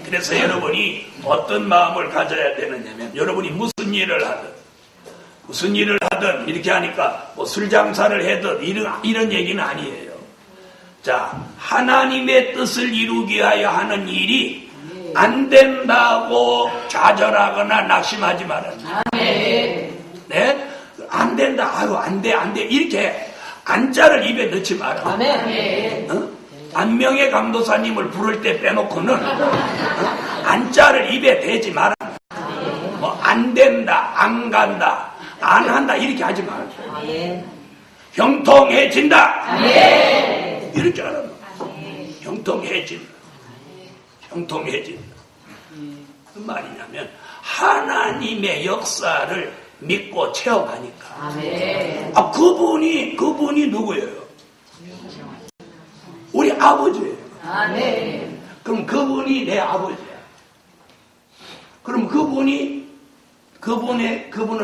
그래서 여러분이 어떤 마음을 가져야 되느냐면, 여러분이 무슨 일을 하든 이렇게 하니까 뭐 술 장사를 해든 이런 얘기는 아니에요. 자, 하나님의 뜻을 이루기 위하여 하는 일이 안 된다고 좌절하거나 낙심하지 말아요. 네? 안 된다. 아유, 안 돼. 이렇게 안자를 입에 넣지 말아요. 어? 안명의 강도사님을 부를 때 빼놓고는 안자를 입에 대지 마라. 뭐 안 된다, 안 간다, 안 한다 이렇게 하지 말아요. 형통해진다. 이렇게 하라고. 형통해진다. 무슨 말이냐면 하나님의 역사를 믿고 체험하니까. 그분이 누구예요? 아버지예요. 아멘. 그럼 그분이 내 아버지야. 그럼 그분을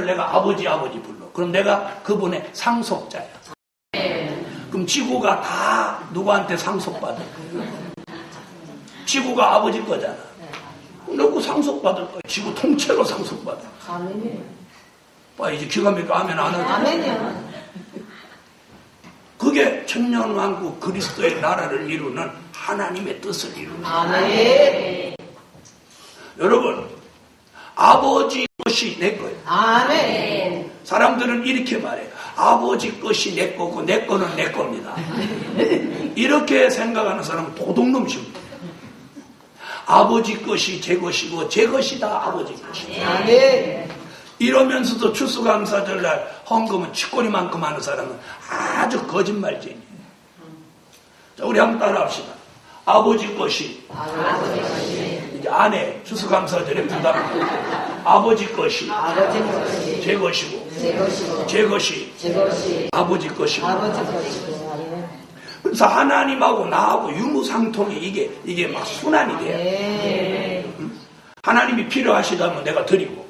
내가 아버지 불러. 그럼 내가 그분의 상속자야. 그럼 지구가 다 누구한테 상속받을 거야? 지구가 아버지 거잖아. 누구 상속받을 거야? 지구 통째로 상속받아. 아멘. 봐, 이제 기가 막히게 아멘 안 하죠? 아멘이요. 그게 천년왕국 그리스도의 나라를 이루는 하나님의 뜻을 이루는 거야. 아멘. 여러분, 아버지 것이 내 거예요. 아멘. 사람들은 이렇게 말해요. 아버지 것이 내 거고 내 거는 내 겁니다. 이렇게 생각하는 사람은 도둑놈입니다. 아버지 것이 제 것이고 제 것이 다 아버지 것이다. 아멘. 이러면서도 추수감사절날 헌금은 치꼬리만큼 하는 사람은 아주 거짓말쟁이에요. 자, 우리 한번 따라합시다. 아버지 것이 이제 아내 추수감사절에 부담. 아버지 것이 제 것이고 제 것이 아버지 것이고. 그래서 하나님하고 나하고 유무상통이 이게 막 순환이 돼요. 하나님이 필요하시다면 내가 드리고,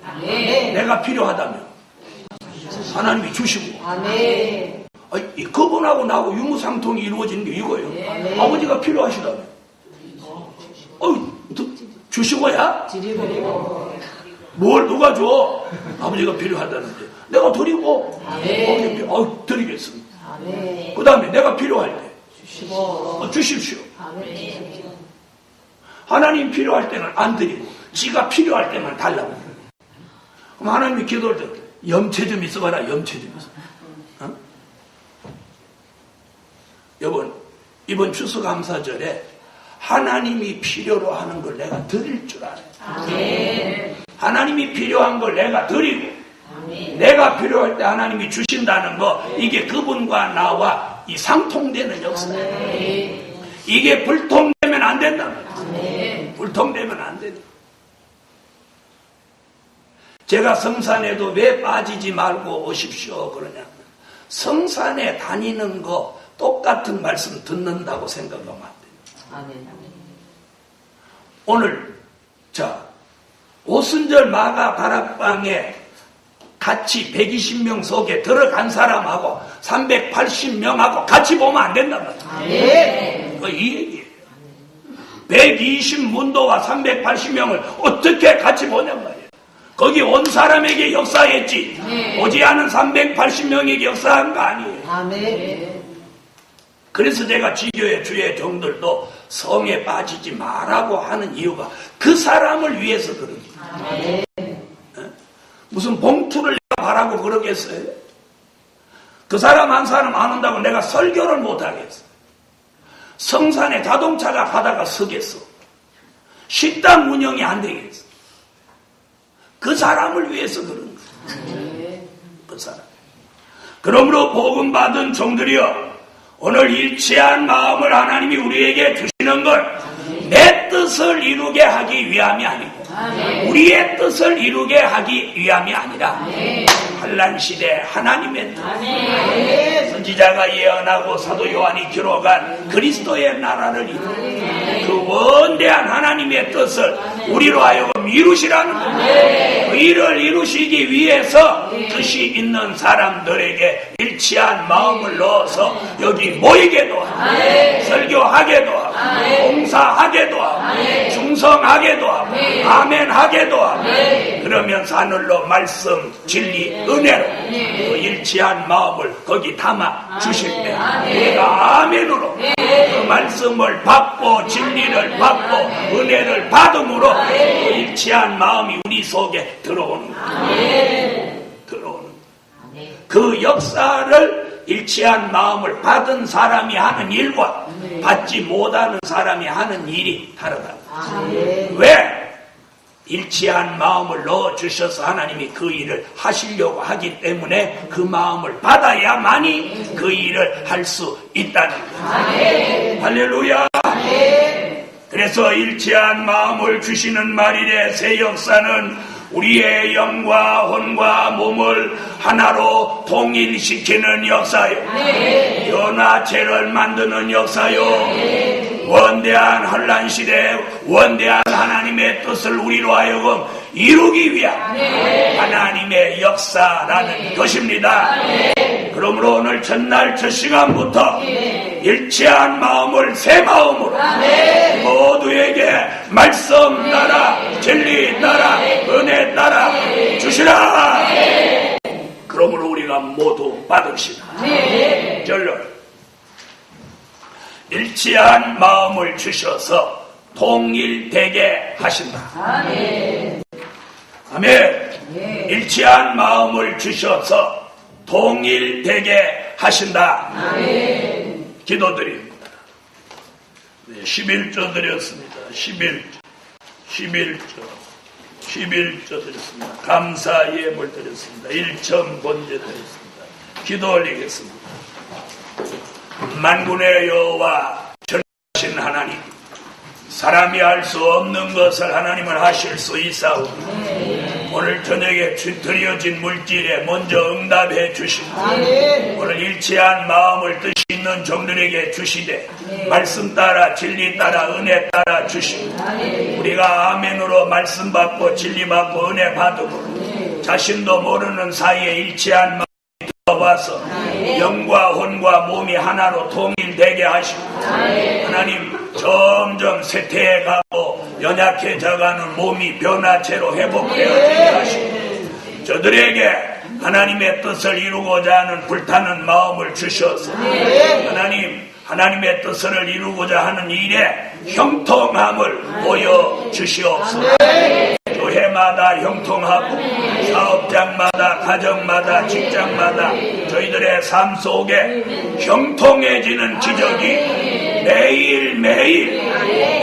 내가 필요하다면 하나님이 주시고. 그분하고 나하고 유무상통이 이루어지는 게 이거예요. 아버지가 필요하시다면 주시고야. 뭘 누가 줘? 아버지가 필요하다는데 내가 드리고 드리겠습니다. 그 다음에 내가 필요할 때 주십시오. 하나님 필요할 때는 안 드리고 지가 필요할 때만 달라고. 그럼 하나님이 기도할 때 염체 좀 있어봐라. 염체 좀 있어. 어? 여러분, 이번 추수감사절에 하나님이 필요로 하는 걸 내가 드릴 줄 알아요. 하나님이 필요한 걸 내가 드리고, 내가 필요할 때 하나님이 주신다는 거, 이게 그분과 나와 이 상통되는 역사예요. 이게 불통되면 안 된다. 불통되면 안 된다. 제가 성산에도 왜 빠지지 말고 오십시오 그러냐. 성산에 다니는 거 똑같은 말씀 듣는다고 생각하면 안 돼요. 오늘 오순절 마가 다락방에 같이 120명 속에 들어간 사람하고 380명하고 같이 보면 안 된단 말이에요. 이 얘기예요. 120문도와 380명을 어떻게 같이 보냔 말이에요. 거기 온 사람에게 역사했지 오지 않은 380명에게 역사한 거 아니에요. 그래서 제가 지교회 주의 종들도 성에 빠지지 말라고 하는 이유가 그 사람을 위해서 그런 거예요. 무슨 봉투를 내가 바라고 그러겠어요? 그 사람 한 사람 안 온다고 내가 설교를 못 하겠어. 성산에 자동차가 가다가 서겠어. 식당 운영이 안 되겠어. 그 사람을 위해서 그런 거예요. 그 사람. 그러므로 복음 받은 종들이여, 오늘 일치한 마음을 하나님이 우리에게 주시는 걸 내 뜻을 이루게 하기 위함이 아니고 우리의 뜻을 이루게 하기 위함이 아니라 환난 시대 하나님의 뜻, 선지자가 예언하고 사도 요한이 기록한 그리스도의 나라를 이루는 그 원대한 하나님의 뜻을 우리로 하여금 이루시라는 거예요. 그 일을 이루시기 위해서 뜻이 있는 사람들에게 일치한 마음을 넣어서 여기 모이게도 하고 설교하게도 하고 봉사하게도 하고 충성하게도 하고 아멘 하게도 하고 그러면 하늘로 말씀 진리 은혜로 그 일치한 마음을 거기 담아 주실 때 우리가 아멘으로 그 말씀을 받고 진리를 받고 은혜를 받음으로 그 일치한 마음이 우리 속에 들어오는 거예요. 그 역사를 일치한 마음을 받은 사람이 하는 일과 받지 못하는 사람이 하는 일이 다르다. 왜? 일치한 마음을 넣어주셔서 하나님이 그 일을 하시려고 하기 때문에 그 마음을 받아야만이 그 일을 할 수 있다는 거예요. 할렐루야. 그래서 일치한 마음을 주시는 말일의 새 역사는 우리의 영과 혼과 몸을 하나로 통일시키는 역사요. 연화체를 만드는 역사요. 원대한 환난 시대에 원대한 하나님의 뜻을 우리로 하여금 이루기 위한 하나님의 역사라는 것입니다. 그러므로 오늘 첫날 첫 시간부터 일치한 마음을 새 마음으로 모두에게 말씀 따라 진리 따라 은혜 따라 주시라. 그러므로 우리가 모두 받읍시다. 결론, 일치한 마음을 주셔서 통일되게 하신다. 아멘. 일치한 마음을 주셔서 통일되게 하신다. 기도드립니다. 11조 드렸습니다. 11조 드렸습니다. 감사 예물 드렸습니다. 1천 번제 드렸습니다. 기도 올리겠습니다. 만군의 여호와 전하신 하나님, 사람이 할 수 없는 것을 하나님은 하실 수 있사오니 오늘 저녁에 드려진 물질에 먼저 응답해 주시고 오늘 일치한 마음을 뜻이 있는 종들에게 주시되 말씀 따라 진리 따라 은혜 따라 주시고 우리가 아멘으로 말씀 받고 진리 받고 은혜 받음으로 자신도 모르는 사이에 일치한 마음이 들어와서 영과 혼과 몸이 하나로 통일되게 하시고 하나님 점점 쇠퇴해가고 연약해져가는 몸이 변화체로 회복되어지게 하시고 저들에게 하나님의 뜻을 이루고자 하는 불타는 마음을 주셔서 하나님의 뜻을 이루고자 하는 일에 형통함을 보여주시옵소서. 교회마다 형통하고 사업장마다 가정마다 직장마다 저희들의 삶 속에 형통해지는 기적이 매일매일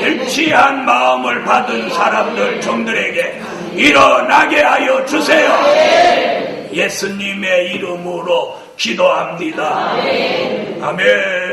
일치한 마음을 받은 사람들 종들에게 일어나게 하여 주세요. 예수님의 이름으로 기도합니다. 아멘.